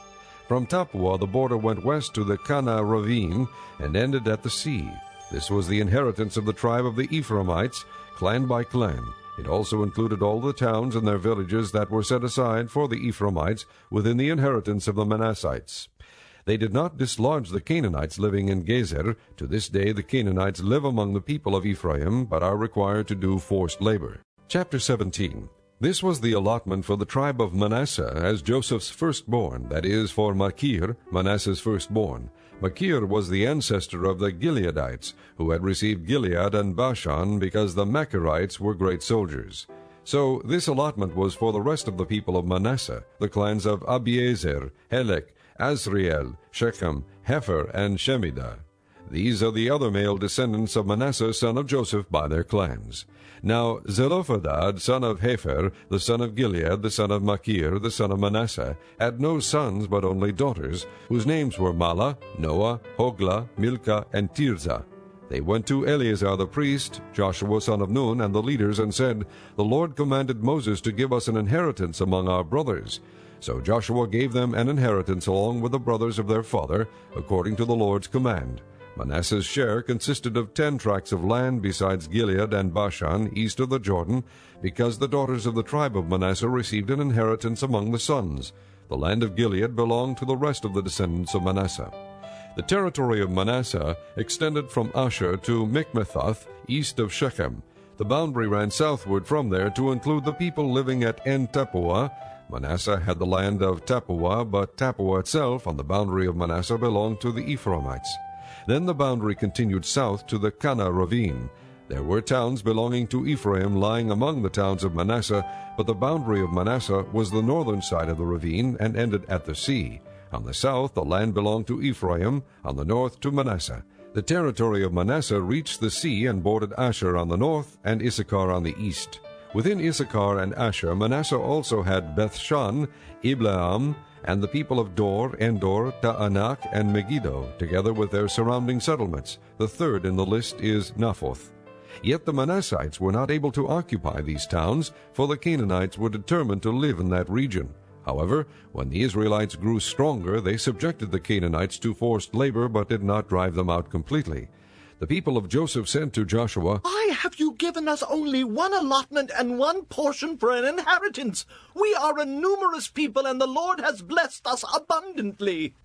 From Tappuah the border went west to the Kana ravine, and ended at the sea. This was the inheritance of the tribe of the Ephraimites, clan by clan. It also included all the towns and their villages that were set aside for the Ephraimites within the inheritance of the Manassites. They did not dislodge the Canaanites living in Gezer. To this day the Canaanites live among the people of Ephraim, but are required to do forced labor. Chapter 17. This was the allotment for the tribe of Manasseh as Joseph's firstborn, that is, for Machir, Manasseh's firstborn. Machir was the ancestor of the Gileadites, who had received Gilead and Bashan because the Machirites were great soldiers. So this allotment was for the rest of the people of Manasseh, the clans of Abiezer, Helek, Azriel, Shechem, Hefer, and Shemidah. These are the other male descendants of Manasseh, son of Joseph, by their clans. Now Zelophehad, son of Hefer, the son of Gilead, the son of Machir, the son of Manasseh, had no sons but only daughters, whose names were Mahlah, Noah, Hoglah, Milcah, and Tirzah. They went to Eleazar the priest, Joshua son of Nun, and the leaders, and said, "The Lord commanded Moses to give us an inheritance among our brothers." So Joshua gave them an inheritance along with the brothers of their father, according to the Lord's command. Manasseh's share consisted of 10 tracts of land besides Gilead and Bashan east of the Jordan, because the daughters of the tribe of Manasseh received an inheritance among the sons. The land of Gilead belonged to the rest of the descendants of Manasseh. The territory of Manasseh extended from Asher to Mikmethath, east of Shechem. The boundary ran southward from there to include the people living at En-Tappuah. Manasseh had the land of Tappuah, but Tappuah itself on the boundary of Manasseh belonged to the Ephraimites. Then the boundary continued south to the Kana ravine. There were towns belonging to Ephraim lying among the towns of Manasseh, but the boundary of Manasseh was the northern side of the ravine and ended at the sea. On the south the land belonged to Ephraim, on the north to Manasseh. The territory of Manasseh reached the sea and bordered Asher on the north and Issachar on the east. Within Issachar and Asher, Manasseh also had Bethshan, Ibleam, and the people of Dor, Endor, Ta'anak, and Megiddo, together with their surrounding settlements. The third in the list is Naphoth. Yet the Manassites were not able to occupy these towns, for the Canaanites were determined to live in that region. However, when the Israelites grew stronger, they subjected the Canaanites to forced labor, but did not drive them out completely. The people of Joseph said to Joshua, "Why have you given us only one allotment and one portion for an inheritance? We are a numerous people, and the Lord has blessed us abundantly."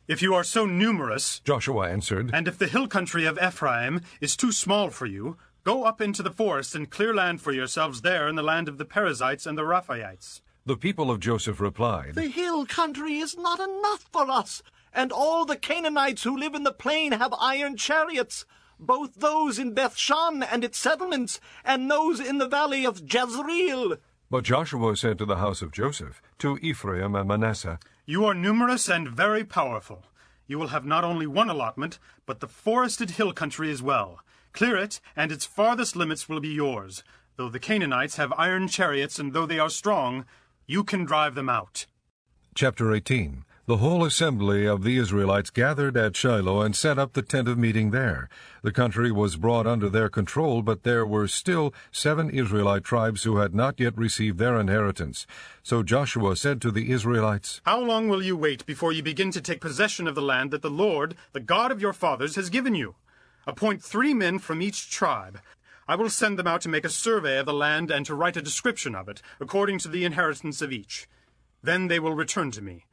"If you are so numerous," Joshua answered, "and if the hill country of Ephraim is too small for you, go up into the forest and clear land for yourselves there in the land of the Perizzites and the Rephaites." The people of Joseph replied, "The hill country is not enough for us, and all the Canaanites who live in the plain have iron chariots, both those in Bethshan and its settlements, and those in the valley of Jezreel." But Joshua said to the house of Joseph, to Ephraim and Manasseh, "You are numerous and very powerful. You will have not only one allotment, but the forested hill country as well. Clear it, and its farthest limits will be yours. Though the Canaanites have iron chariots, and though they are strong, you can drive them out." Chapter 18. The whole assembly of the Israelites gathered at Shiloh and set up the tent of meeting there. The country was brought under their control, but there were still 7 Israelite tribes who had not yet received their inheritance. So Joshua said to the Israelites, "How long will you wait before you begin to take possession of the land that the Lord, the God of your fathers, has given you? Appoint 3 men from each tribe. I will send them out to make a survey of the land and to write a description of it, according to the inheritance of each. Then they will return to me.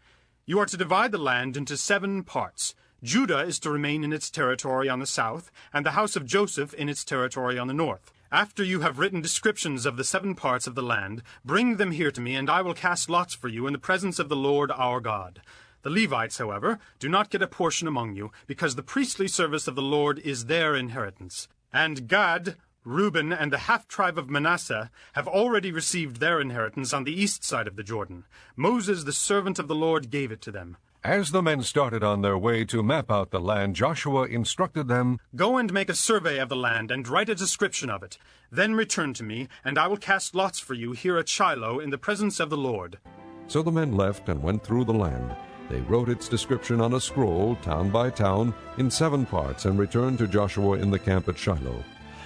You are to divide the land into 7 parts. Judah is to remain in its territory on the south, and the house of Joseph in its territory on the north. After you have written descriptions of the 7 parts of the land, bring them here to me, and I will cast lots for you in the presence of the Lord our God. The Levites, however, do not get a portion among you, because the priestly service of the Lord is their inheritance. And Gad, Reuben, and the half-tribe of Manasseh have already received their inheritance on the east side of the Jordan. Moses, the servant of the Lord, gave it to them. As the men started on their way to map out the land, Joshua instructed them, Go and make a survey of the land, and write a description of it. Then return to me, and I will cast lots for you here at Shiloh in the presence of the Lord. So the men left and went through the land. They wrote its description on a scroll, town by town, in 7 parts, and returned to Joshua in the camp at Shiloh.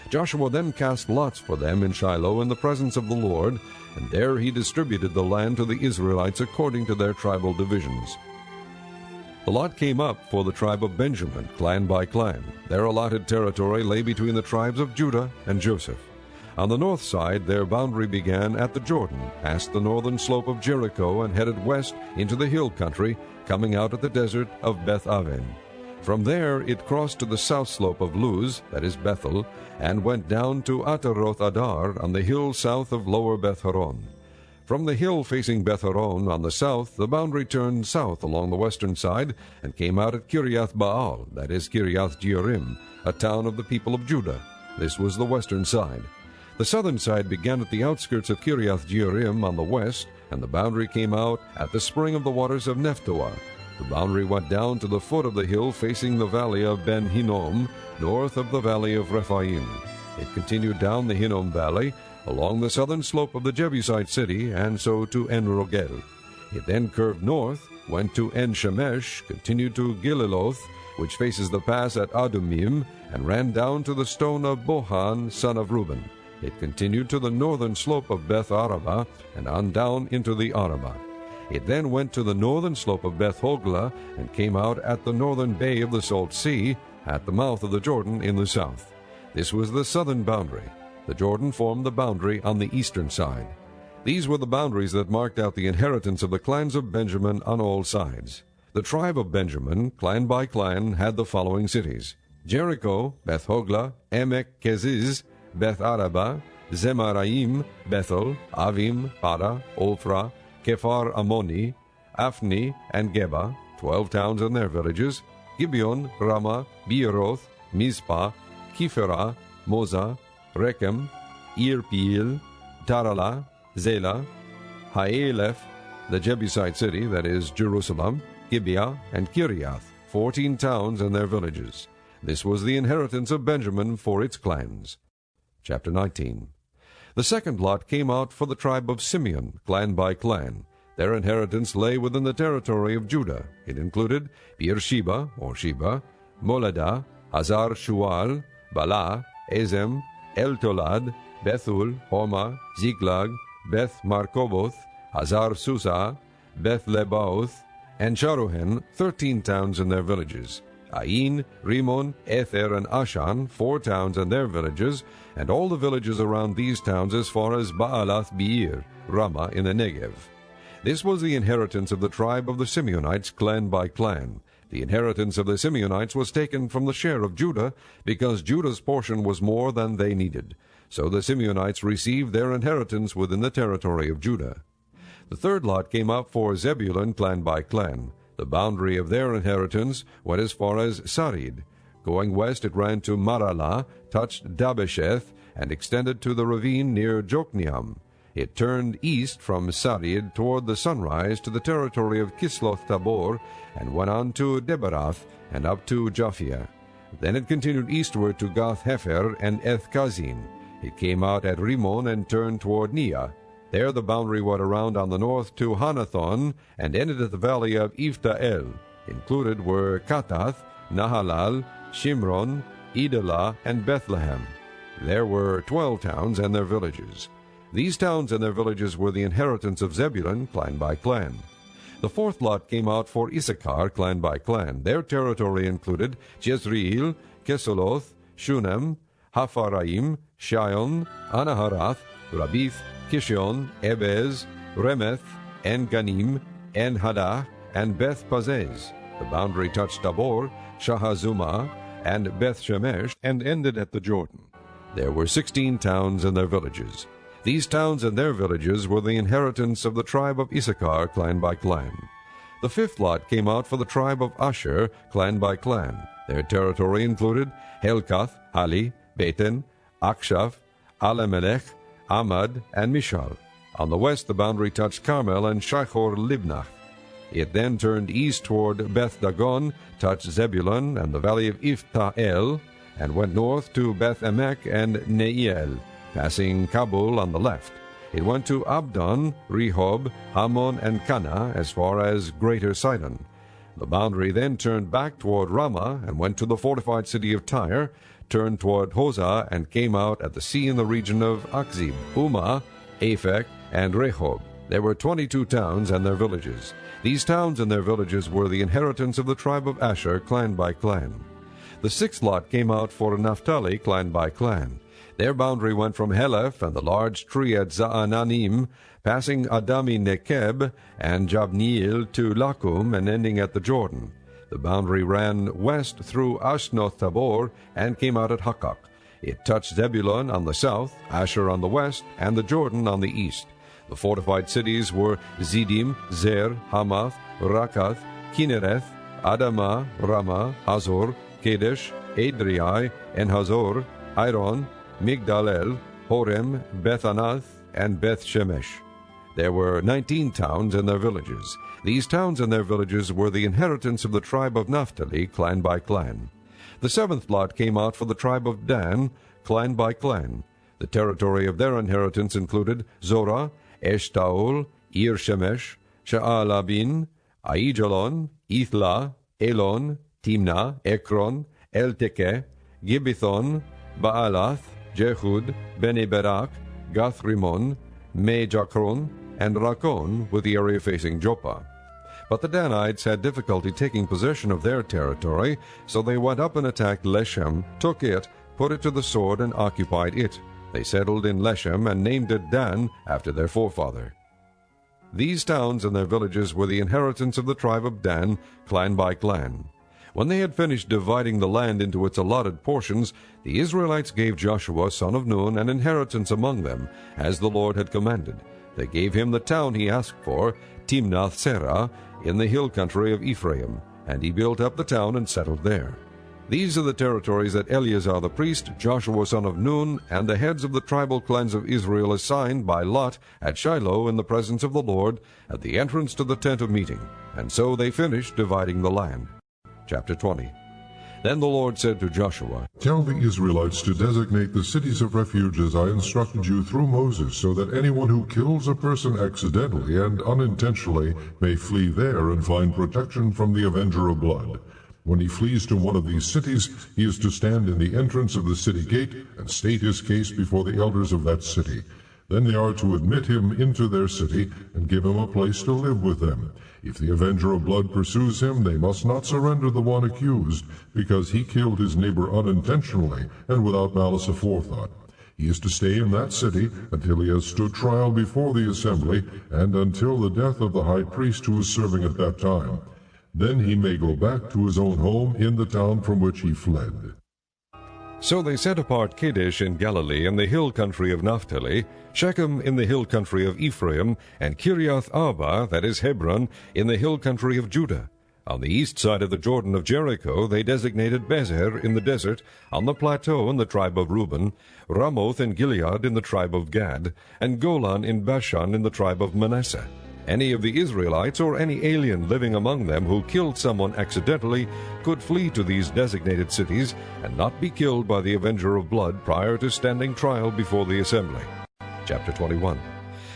Joshua then cast lots for them in Shiloh in the presence of the Lord, and there he distributed the land to the Israelites according to their tribal divisions. The lot came up for the tribe of Benjamin, clan by clan. Their allotted territory lay between the tribes of Judah and Joseph. On the north side, their boundary began at the Jordan, past the northern slope of Jericho, and headed west into the hill country, coming out at the desert of Beth-aven. From there it crossed to the south slope of Luz, that is Bethel, and went down to Ataroth Adar on the hill south of lower Beth-horon. From the hill facing Beth-horon on the south, the boundary turned south along the western side and came out at Kiriath Baal, that is Kiriath Jearim, a town of the people of Judah. This was the western side. The southern side began at the outskirts of Kiriath Jearim on the west, and the boundary came out at the spring of the waters of Nephtoah. The boundary went down to the foot of the hill facing the valley of Ben Hinnom, north of the valley of Rephaim. It continued down the Hinnom valley, along the southern slope of the Jebusite city, and so to En-Rogel. It then curved north, went to En-Shemesh, continued to Gililoth, which faces the pass at Adumim, and ran down to the stone of Bohan, son of Reuben. It continued to the northern slope of Beth-Arabah, and on down into the Arabah. It then went to the northern slope of Beth-Hoglah, and came out at the northern bay of the Salt Sea, at the mouth of the Jordan in the south. This was the southern boundary. The Jordan formed the boundary on the eastern side. These were the boundaries that marked out the inheritance of the clans of Benjamin on all sides. The tribe of Benjamin, clan by clan, had the following cities: Jericho, Beth-Hoglah, Emek-Keziz, Beth-Arabah, Zemaraim, Bethel, Avim, Para, Ophrah, Kephar Ammoni, Aphni, and Geba, 12 towns and their villages, Gibeon, Ramah, Beeroth, Mizpah, Kipherah, Moza, Rechem, Irpeel, Tarala, Zela, Haelef, the Jebusite city, that is Jerusalem, Gibeah, and Kiriath, 14 towns and their villages. This was the inheritance of Benjamin for its clans. Chapter 19. The second lot came out for the tribe of Simeon, clan by clan. Their inheritance lay within the territory of Judah. It included Beersheba, or Sheba, Moladah, Hazar Shual, Bala, Ezem, El-Tolad, Bethul, Homa, Ziklag, Beth Markoboth, Hazar Susa, Beth Lebaoth, and Sharuhen, 13 towns and their villages. Ain, Rimon, Ether, and Ashan, 4 towns and their villages, and all the villages around these towns as far as Baalath Beer, Ramah in the Negev. This was the inheritance of the tribe of the Simeonites, clan by clan. The inheritance of the Simeonites was taken from the share of Judah, because Judah's portion was more than they needed. So the Simeonites received their inheritance within the territory of Judah. The third lot came up for Zebulun, clan by clan. The boundary of their inheritance went as far as Sarid. Going west it ran to Maralah, touched Dabesheth, and extended to the ravine near Jokneam. It turned east from Sarid toward the sunrise to the territory of Kisloth Tabor, and went on to Debarath and up to Japhia. Then it continued eastward to Gath Hefer and Eth Kazin. It came out at Rimmon and turned toward Neah. There the boundary went around on the north to Hanathon and ended at the valley of Ifta-el. Included were Katath, Nahalal, Shimron, Idalah, and Bethlehem. There were 12 towns and their villages. These towns and their villages were the inheritance of Zebulun, clan by clan. The fourth lot came out for Issachar, clan by clan. Their territory included Jezreel, Kesoloth, Shunem, Hapharaim, Shion, Anaharath, Rabith, Kishon, Ebez, Remeth, En-Ganim, En-Hadah, and Beth-Pazez. The boundary touched Tabor, Shahazumah, and Beth-Shemesh, and ended at the Jordan. There were 16 towns and their villages. These towns and their villages were the inheritance of the tribe of Issachar, clan by clan. The fifth lot came out for the tribe of Asher, clan by clan. Their territory included Helkath, Hali, Beten, Akshaph, Alamelech, Amad, and Mishal. On the west the boundary touched Carmel and Shachor Libnah. It then turned east toward Beth Dagon, touched Zebulun and the valley of Ifta-el, and went north to Beth Emek and Neiel, passing Kabul on the left. It went to Abdon, Rehob, Hammon, and Cana as far as Greater Sidon. The boundary then turned back toward Ramah and went to the fortified city of Tyre, turned toward Hosah, and came out at the sea in the region of Akzib, Umah, Aphek, and Rehob. There were 22 towns and their villages. These towns and their villages were the inheritance of the tribe of Asher, clan by clan. The sixth lot came out for Naphtali, clan by clan. Their boundary went from Heleph and the large tree at Zaananim, passing Adami Nekeb and Jabneel to Lakum and ending at the Jordan. The boundary ran west through Ashnoth Tabor and came out at Hakak. It touched Zebulun on the south, Asher on the west, and the Jordan on the east. The fortified cities were Zidim, Zer, Hamath, Rakath, Kinnereth, Adamah, Ramah, Hazor, Kadesh, Adriai, En-Hazor, Iron, Migdal-el, Horem, Beth-Anath, and Beth-Shemesh. There were 19 towns and their villages. These towns and their villages were the inheritance of the tribe of Naphtali, clan by clan. The seventh lot came out for the tribe of Dan, clan by clan. The territory of their inheritance included Zorah, Eshtaol, Ir-Shemesh, Sha'alabin, Aijalon, Ithla, Elon, Timnah, Ekron, El-Tekeh, Gibbethon, Baalath, Jehud, Bene-Berak, Gath-Rimon, Me-Jakron, and Rakon, with the area facing Joppa. But the Danites had difficulty taking possession of their territory, so they went up and attacked Leshem, took it, put it to the sword, and occupied it. They settled in Leshem and named it Dan after their forefather. These towns and their villages were the inheritance of the tribe of Dan, clan by clan. When they had finished dividing the land into its allotted portions, the Israelites gave Joshua son of Nun an inheritance among them, as the Lord had commanded. They gave him the town he asked for, Timnath-Serah, in the hill country of Ephraim, and he built up the town and settled there. These are the territories that Eleazar the priest, Joshua son of Nun, and the heads of the tribal clans of Israel assigned by lot at Shiloh in the presence of the Lord, at the entrance to the tent of meeting. And so they finished dividing the land. Chapter 20. Then the Lord said to Joshua, Tell the Israelites to designate the cities of refuge as I instructed you through Moses, so that anyone who kills a person accidentally and unintentionally may flee there and find protection from the avenger of blood. When he flees to one of these cities, he is to stand in the entrance of the city gate and state his case before the elders of that city. Then they are to admit him into their city and give him a place to live with them. If the avenger of blood pursues him, they must not surrender the one accused, because he killed his neighbor unintentionally and without malice aforethought. He is to stay in that city until he has stood trial before the assembly, and until the death of the high priest who is serving at that time. Then he may go back to his own home in the town from which he fled. So they set apart Kadesh in Galilee in the hill country of Naphtali, Shechem in the hill country of Ephraim, and Kiriath Arba, that is Hebron, in the hill country of Judah. On the east side of the Jordan of Jericho they designated Bezer in the desert, on the plateau in the tribe of Reuben, Ramoth in Gilead in the tribe of Gad, and Golan in Bashan in the tribe of Manasseh. Any of the Israelites or any alien living among them who killed someone accidentally could flee to these designated cities and not be killed by the avenger of blood prior to standing trial before the assembly. Chapter 21.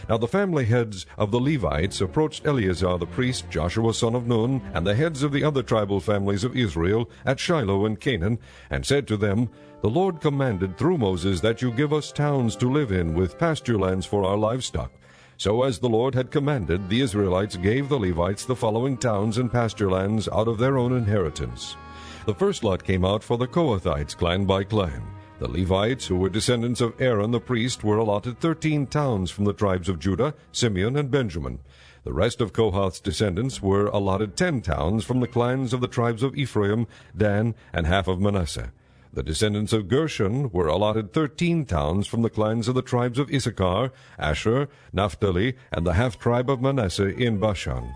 Now the family heads of the Levites approached Eleazar the priest, Joshua son of Nun, and the heads of the other tribal families of Israel at Shiloh in Canaan, and said to them, The Lord commanded through Moses that you give us towns to live in with pasture lands for our livestock. So as the Lord had commanded, the Israelites gave the Levites the following towns and pasture lands out of their own inheritance. The first lot came out for the Kohathites, clan by clan. The Levites, who were descendants of Aaron the priest, were allotted 13 towns from the tribes of Judah, Simeon, and Benjamin. The rest of Kohath's descendants were allotted 10 towns from the clans of the tribes of Ephraim, Dan, and half of Manasseh. The descendants of Gershon were allotted 13 towns from the clans of the tribes of Issachar, Asher, Naphtali, and the half-tribe of Manasseh in Bashan.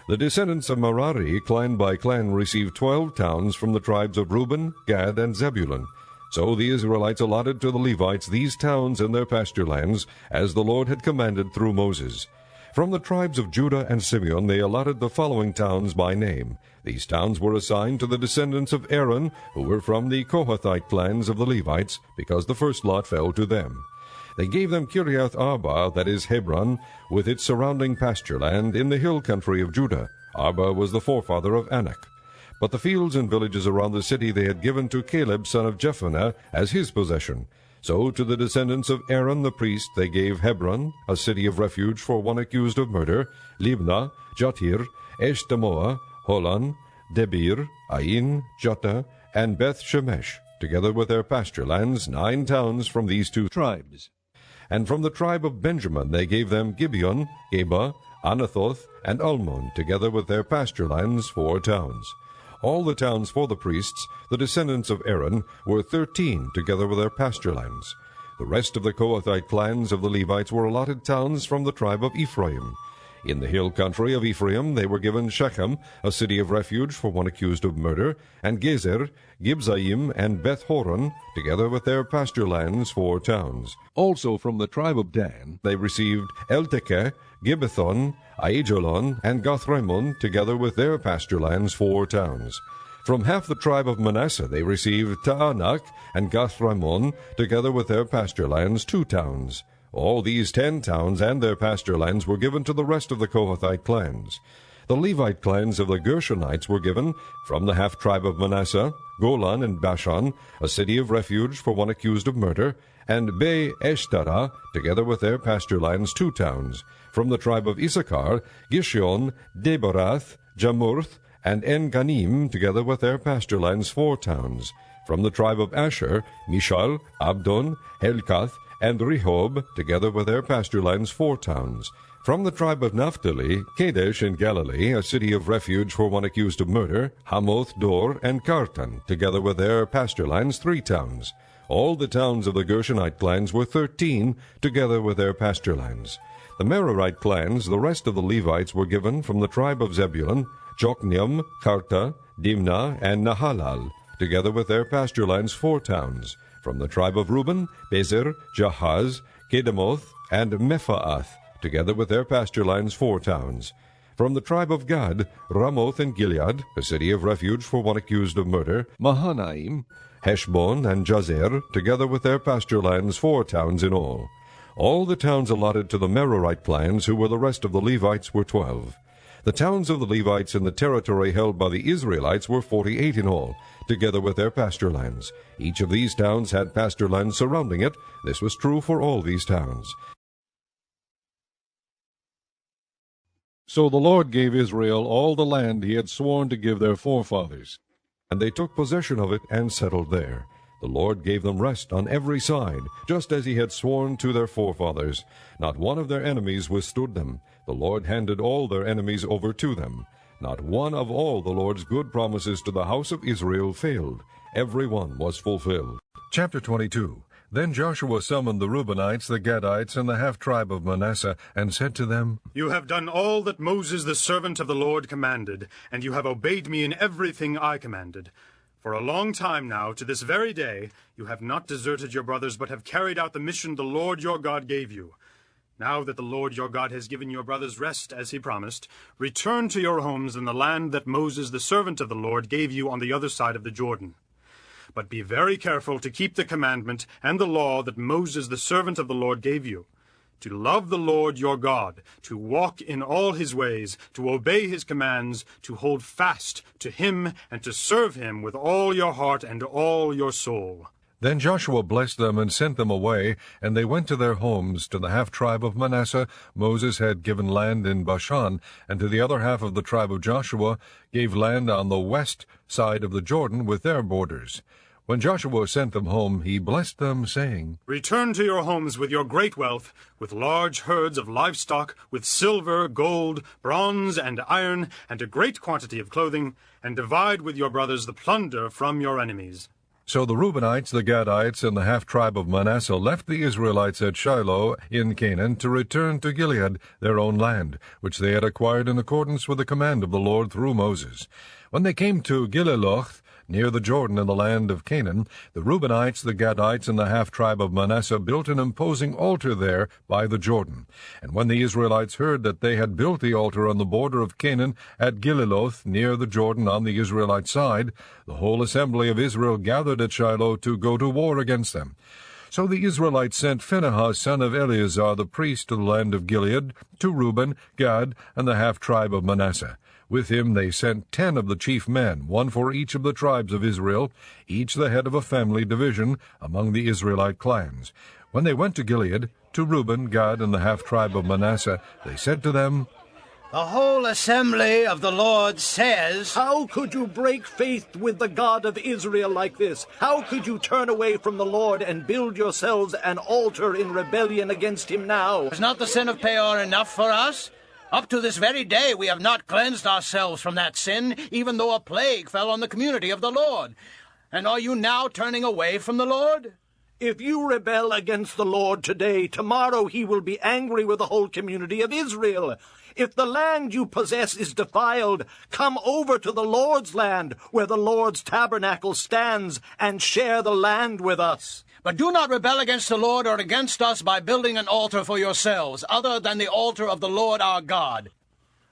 The descendants of Merari, clan by clan, received 12 towns from the tribes of Reuben, Gad, and Zebulun. So the Israelites allotted to the Levites these towns and their pasture lands, as the Lord had commanded through Moses. From the tribes of Judah and Simeon they allotted the following towns by name. These towns were assigned to the descendants of Aaron, who were from the Kohathite clans of the Levites, because the first lot fell to them. They gave them Kiriath Arba, that is Hebron, with its surrounding pasture land in the hill country of Judah. Arba was the forefather of Anak. But the fields and villages around the city they had given to Caleb son of Jephunneh as his possession. So to the descendants of Aaron the priest they gave Hebron, a city of refuge for one accused of murder, Libnah, Jatir, Eshtemoa, Holon, Debir, Ain, Jotta, and Beth Shemesh, together with their pasture lands, 9 towns from these 2 tribes. And from the tribe of Benjamin they gave them Gibeon, Geba, Anathoth, and Almon, together with their pasture lands, 4 towns. All the towns for the priests, the descendants of Aaron, were 13, together with their pasture lands. The rest of the Kohathite clans of the Levites were allotted towns from the tribe of Ephraim. In the hill country of Ephraim they were given Shechem, a city of refuge for one accused of murder, and Gezer, Gibzaim, and Beth-horon, together with their pasture lands, 4 towns. Also from the tribe of Dan they received Eltekeh, Gibbethon, Aijalon, and Gathrimmon, together with their pasture lands, 4 towns. From half the tribe of Manasseh they received Taanach and Gathrimmon, together with their pasture lands, 2 towns. All these 10 towns and their pasture lands were given to the rest of the Kohathite clans. The Levite clans of the Gershonites were given from the half-tribe of Manasseh, Golan and Bashan, a city of refuge for one accused of murder, and Be-eshtara, together with their pasture lands, 2 towns. From the tribe of Issachar, Gishon, Debarath, Jamurth, and En-ganim, together with their pasture lands, 4 towns. From the tribe of Asher, Mishal, Abdon, Helkath, and Rehob, together with their pasture lands, 4 towns. From the tribe of Naphtali, Kadesh in Galilee, a city of refuge for one accused of murder, Hamoth, Dor, and Kartan, together with their pasture lands, 3 towns. All the towns of the Gershonite clans were 13, together with their pasture lands. The Merarite clans, the rest of the Levites, were given from the tribe of Zebulun, Jokneam, Karta, Dimnah, and Nahalal, together with their pasture lands, 4 towns. From the tribe of Reuben, Bezer, Jahaz, Kedemoth, and Mephaath, together with their pasture lands, 4 towns. From the tribe of Gad, Ramoth and Gilead, a city of refuge for one accused of murder, Mahanaim, Heshbon, and Jazer, together with their pasture lands, 4 towns in all. All the towns allotted to the Merarite clans, who were the rest of the Levites, were 12. The towns of the Levites in the territory held by the Israelites were 48 in all, together with their pasture lands. Each of these towns had pasture lands surrounding it. This was true for all these towns. So the Lord gave Israel all the land he had sworn to give their forefathers, and they took possession of it and settled there. The Lord gave them rest on every side, just as he had sworn to their forefathers. Not one of their enemies withstood them. The Lord handed all their enemies over to them. Not one of all the Lord's good promises to the house of Israel failed. Every one was fulfilled. Chapter 22. Then Joshua summoned the Reubenites, the Gadites, and the half-tribe of Manasseh, and said to them, You have done all that Moses the servant of the Lord commanded, and you have obeyed me in everything I commanded. For a long time now, to this very day, you have not deserted your brothers, but have carried out the mission the Lord your God gave you. Now that the Lord your God has given your brothers rest, as he promised, return to your homes in the land that Moses the servant of the Lord gave you on the other side of the Jordan. But be very careful to keep the commandment and the law that Moses the servant of the Lord gave you, to love the Lord your God, to walk in all his ways, to obey his commands, to hold fast to him, and to serve him with all your heart and all your soul. Then Joshua blessed them and sent them away, and they went to their homes. To the half-tribe of Manasseh Moses had given land in Bashan, and to the other half of the tribe of Joshua gave land on the west side of the Jordan with their borders. When Joshua sent them home, he blessed them, saying, Return to your homes with your great wealth, with large herds of livestock, with silver, gold, bronze, and iron, and a great quantity of clothing, and divide with your brothers the plunder from your enemies. So the Reubenites, the Gadites, and the half-tribe of Manasseh left the Israelites at Shiloh in Canaan to return to Gilead, their own land, which they had acquired in accordance with the command of the Lord through Moses. When they came to Gililoth, near the Jordan in the land of Canaan, the Reubenites, the Gadites, and the half-tribe of Manasseh built an imposing altar there by the Jordan. And when the Israelites heard that they had built the altar on the border of Canaan at Gililoth, near the Jordan on the Israelite side, the whole assembly of Israel gathered at Shiloh to go to war against them. So the Israelites sent Phinehas, son of Eleazar the priest, to the land of Gilead, to Reuben, Gad, and the half-tribe of Manasseh. With him they sent 10 of the chief men, one for each of the tribes of Israel, each the head of a family division among the Israelite clans. When they went to Gilead, to Reuben, Gad, and the half-tribe of Manasseh, they said to them, The whole assembly of the Lord says, How could you break faith with the God of Israel like this? How could you turn away from the Lord and build yourselves an altar in rebellion against him now? Is not the sin of Peor enough for us? Up to this very day we have not cleansed ourselves from that sin, even though a plague fell on the community of the Lord. And are you now turning away from the Lord? If you rebel against the Lord today, tomorrow he will be angry with the whole community of Israel. If the land you possess is defiled, come over to the Lord's land, where the Lord's tabernacle stands, and share the land with us. But do not rebel against the Lord or against us by building an altar for yourselves, other than the altar of the Lord our God.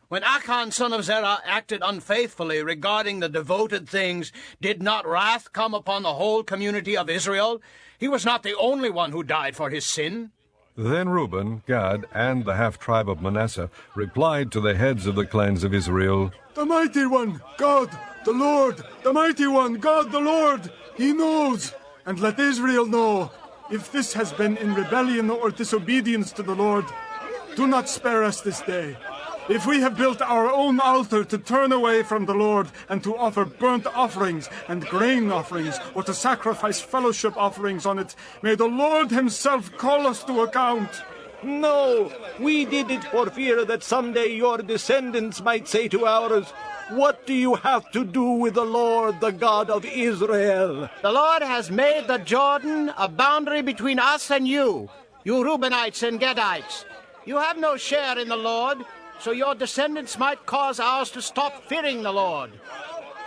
When Achan son of Zerah acted unfaithfully regarding the devoted things, did not wrath come upon the whole community of Israel? He was not the only one who died for his sin. Then Reuben, Gad, and the half-tribe of Manasseh replied to the heads of the clans of Israel, The mighty one, God, the Lord, the mighty one, God, the Lord, he knows. And let Israel know, if this has been in rebellion or disobedience to the Lord, do not spare us this day. If we have built our own altar to turn away from the Lord and to offer burnt offerings and grain offerings or to sacrifice fellowship offerings on it, may the Lord himself call us to account. No, we did it for fear that someday your descendants might say to ours, What do you have to do with the Lord, the God of Israel? The Lord has made the Jordan a boundary between us and you Reubenites and Gadites. You have no share in the Lord, so your descendants might cause ours to stop fearing the Lord.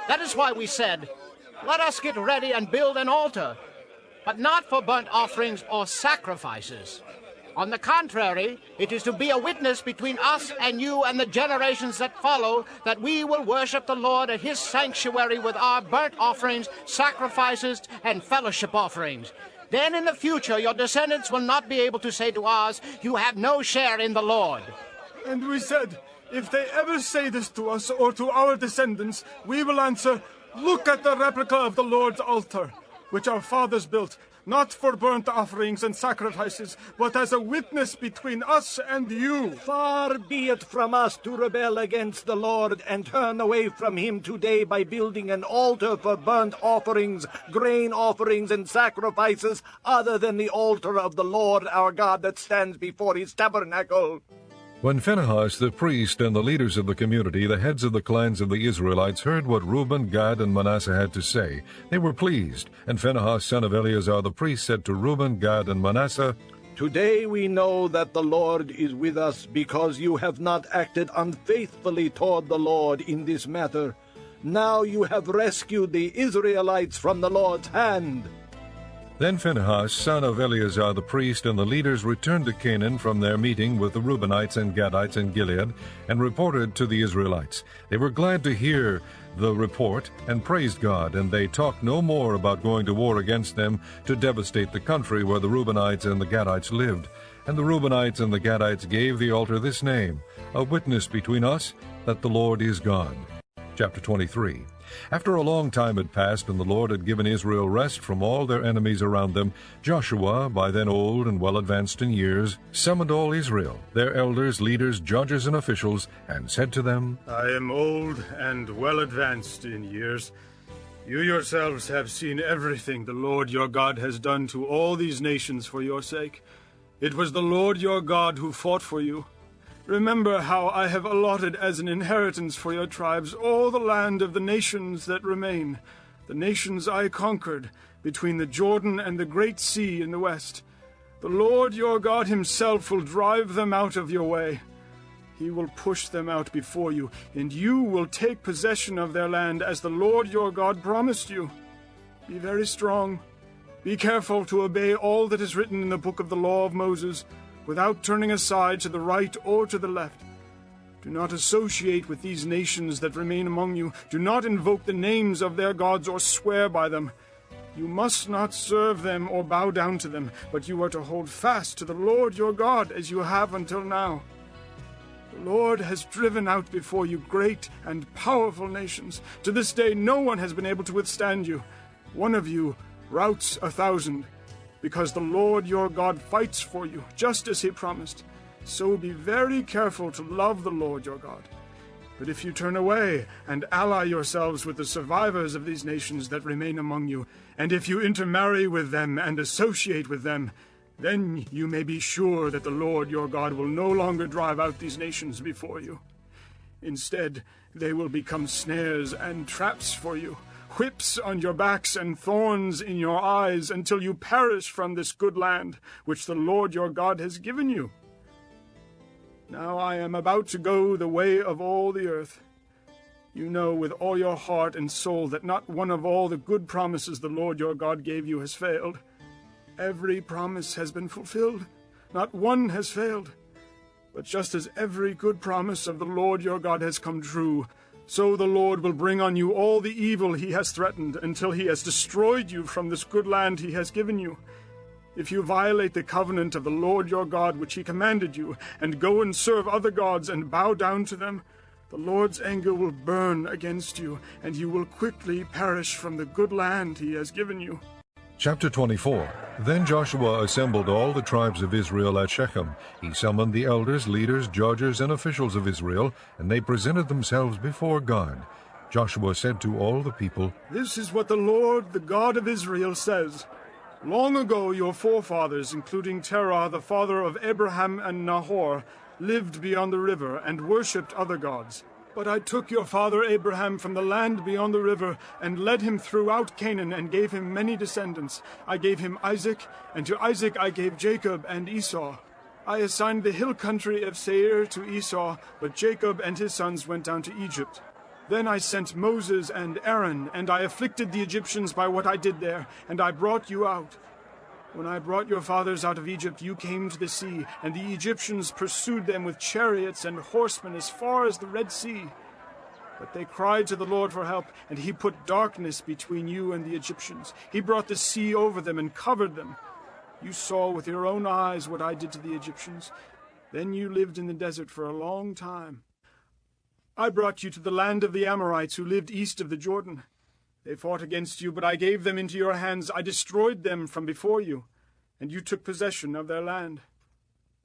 That is why we said, Let us get ready and build an altar, but not for burnt offerings or sacrifices. On the contrary, it is to be a witness between us and you and the generations that follow, that we will worship the Lord at his sanctuary with our burnt offerings, sacrifices, and fellowship offerings. Then in the future your descendants will not be able to say to ours, You have no share in the Lord. And we said, if they ever say this to us or to our descendants, we will answer, Look at the replica of the Lord's altar, which our fathers built, not for burnt offerings and sacrifices, but as a witness between us and you. Far be it from us to rebel against the Lord and turn away from him today by building an altar for burnt offerings, grain offerings, and sacrifices, other than the altar of the Lord our God that stands before his tabernacle. When Phinehas the priest and the leaders of the community, the heads of the clans of the Israelites, heard what Reuben, Gad, and Manasseh had to say, they were pleased. And Phinehas son of Eleazar the priest said to Reuben, Gad, and Manasseh, Today we know that the Lord is with us, because you have not acted unfaithfully toward the Lord in this matter. Now you have rescued the Israelites from the Lord's hand. Then Phinehas, son of Eleazar the priest, and the leaders returned to Canaan from their meeting with the Reubenites and Gadites in Gilead, and reported to the Israelites. They were glad to hear the report, and praised God, and they talked no more about going to war against them to devastate the country where the Reubenites and the Gadites lived. And the Reubenites and the Gadites gave the altar this name, A Witness Between Us that the Lord is God. Chapter 23. After a long time had passed, and the Lord had given Israel rest from all their enemies around them, Joshua, by then old and well advanced in years, summoned all Israel, their elders, leaders, judges, and officials, and said to them, I am old and well advanced in years. You yourselves have seen everything the Lord your God has done to all these nations for your sake. It was the Lord your God who fought for you. Remember how I have allotted as an inheritance for your tribes all the land of the nations that remain, the nations I conquered, between the Jordan and the great sea in the west. The Lord your God himself will drive them out of your way. He will push them out before you, and you will take possession of their land as the Lord your God promised you. Be very strong. Be careful to obey all that is written in the book of the law of Moses, without turning aside to the right or to the left. Do not associate with these nations that remain among you. Do not invoke the names of their gods or swear by them. You must not serve them or bow down to them, but you are to hold fast to the Lord your God as you have until now. The Lord has driven out before you great and powerful nations. To this day no one has been able to withstand you. One of you routs 1,000, because the Lord your God fights for you, just as he promised. So be very careful to love the Lord your God. But if you turn away and ally yourselves with the survivors of these nations that remain among you, and if you intermarry with them and associate with them, then you may be sure that the Lord your God will no longer drive out these nations before you. Instead, they will become snares and traps for you, whips on your backs and thorns in your eyes, until you perish from this good land which the Lord your God has given you. Now I am about to go the way of all the earth. You know with all your heart and soul that not one of all the good promises the Lord your God gave you has failed. Every promise has been fulfilled. Not one has failed. But just as every good promise of the Lord your God has come true, so the Lord will bring on you all the evil he has threatened, until he has destroyed you from this good land he has given you. If you violate the covenant of the Lord your God which he commanded you, and go and serve other gods and bow down to them, the Lord's anger will burn against you, and you will quickly perish from the good land he has given you. Chapter 24. Then Joshua assembled all the tribes of Israel at Shechem. He summoned the elders, leaders, judges, and officials of Israel, and they presented themselves before God. Joshua said to all the people, This is what the Lord, the God of Israel, says. Long ago your forefathers, including Terah, the father of Abraham and Nahor, lived beyond the river and worshipped other gods. But I took your father Abraham from the land beyond the river and led him throughout Canaan and gave him many descendants. I gave him Isaac, and to Isaac I gave Jacob and Esau. I assigned the hill country of Seir to Esau, but Jacob and his sons went down to Egypt. Then I sent Moses and Aaron, and I afflicted the Egyptians by what I did there, and I brought you out. When I brought your fathers out of Egypt, you came to the sea, and the Egyptians pursued them with chariots and horsemen as far as the Red Sea. But they cried to the Lord for help, and he put darkness between you and the Egyptians. He brought the sea over them and covered them. You saw with your own eyes what I did to the Egyptians. Then you lived in the desert for a long time. I brought you to the land of the Amorites who lived east of the Jordan. They fought against you, but I gave them into your hands. I destroyed them from before you, and you took possession of their land.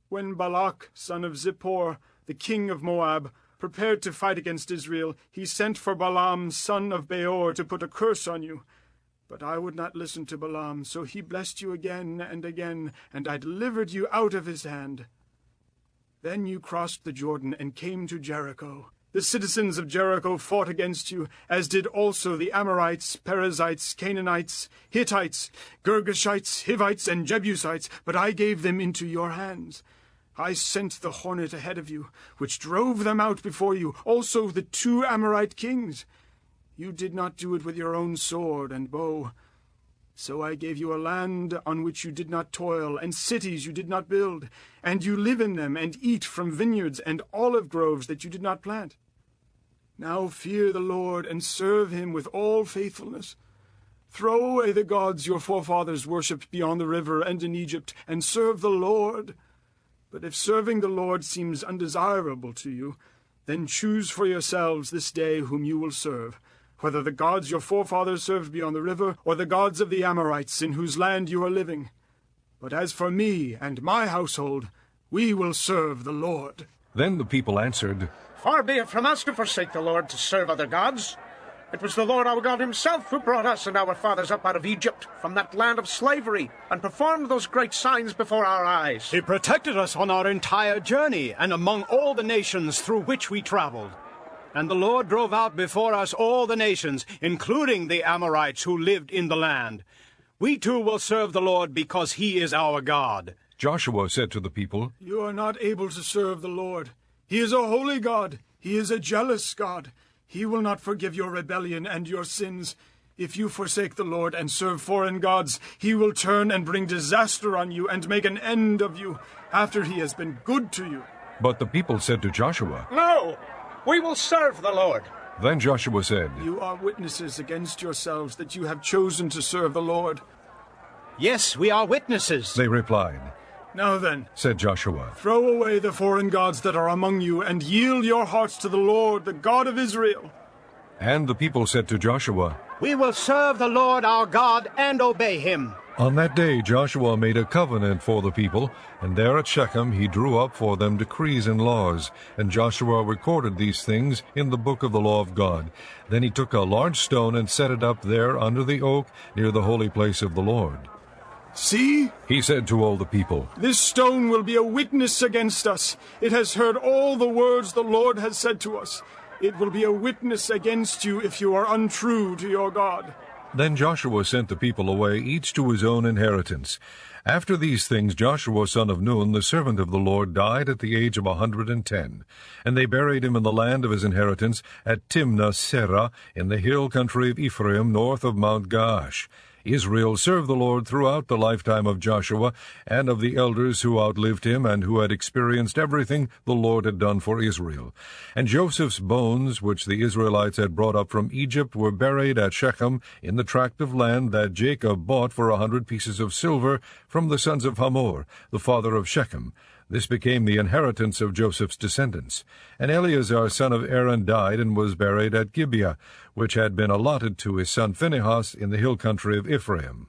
When Balak, son of Zippor, the king of Moab, prepared to fight against Israel, he sent for Balaam, son of Beor, to put a curse on you. But I would not listen to Balaam, so he blessed you again and again, and I delivered you out of his hand. Then you crossed the Jordan and came to Jericho. The citizens of Jericho fought against you, as did also the Amorites, Perizzites, Canaanites, Hittites, Girgashites, Hivites, and Jebusites, but I gave them into your hands. I sent the hornet ahead of you, which drove them out before you, also the 2 Amorite kings. You did not do it with your own sword and bow. So I gave you a land on which you did not toil, and cities you did not build, and you live in them and eat from vineyards and olive groves that you did not plant. Now fear the Lord and serve him with all faithfulness. Throw away the gods your forefathers worshipped beyond the river and in Egypt, and serve the Lord. But if serving the Lord seems undesirable to you, then choose for yourselves this day whom you will serve, whether the gods your forefathers served beyond the river, or the gods of the Amorites in whose land you are living. But as for me and my household, we will serve the Lord. Then the people answered, Far be it from us to forsake the Lord to serve other gods. It was the Lord our God himself who brought us and our fathers up out of Egypt, from that land of slavery, and performed those great signs before our eyes. He protected us on our entire journey, and among all the nations through which we traveled. And the Lord drove out before us all the nations, including the Amorites who lived in the land. We too will serve the Lord because he is our God. Joshua said to the people, You are not able to serve the Lord. He is a holy God. He is a jealous God. He will not forgive your rebellion and your sins. If you forsake the Lord and serve foreign gods, he will turn and bring disaster on you and make an end of you after he has been good to you. But the people said to Joshua, No, we will serve the Lord. Then Joshua said, You are witnesses against yourselves that you have chosen to serve the Lord. Yes, we are witnesses. They replied. Now then, Said Joshua, throw away the foreign gods that are among you and yield your hearts to the Lord, the God of Israel. And the people said to Joshua, We will serve the Lord our God and obey him. On that day Joshua made a covenant for the people, and there at Shechem he drew up for them decrees and laws. And Joshua recorded these things in the book of the law of God. Then he took a large stone and set it up there under the oak near the holy place of the Lord. See, He said to all the people, this stone will be a witness against us. It has heard all the words the Lord has said to us. It will be a witness against you if you are untrue to your God. Then Joshua sent the people away, each to his own inheritance. After these things Joshua son of Nun, the servant of the Lord, died at the age of 110. And they buried him in the land of his inheritance at Timnath-serah, in the hill country of Ephraim, north of Mount Gaash. Israel served the Lord throughout the lifetime of Joshua and of the elders who outlived him and who had experienced everything the Lord had done for Israel. And Joseph's bones, which the Israelites had brought up from Egypt, were buried at Shechem in the tract of land that Jacob bought for 100 pieces of silver from the sons of Hamor, the father of Shechem. This became the inheritance of Joseph's descendants. And Eleazar son of Aaron died and was buried at Gibeah, which had been allotted to his son Phinehas in the hill country of Ephraim.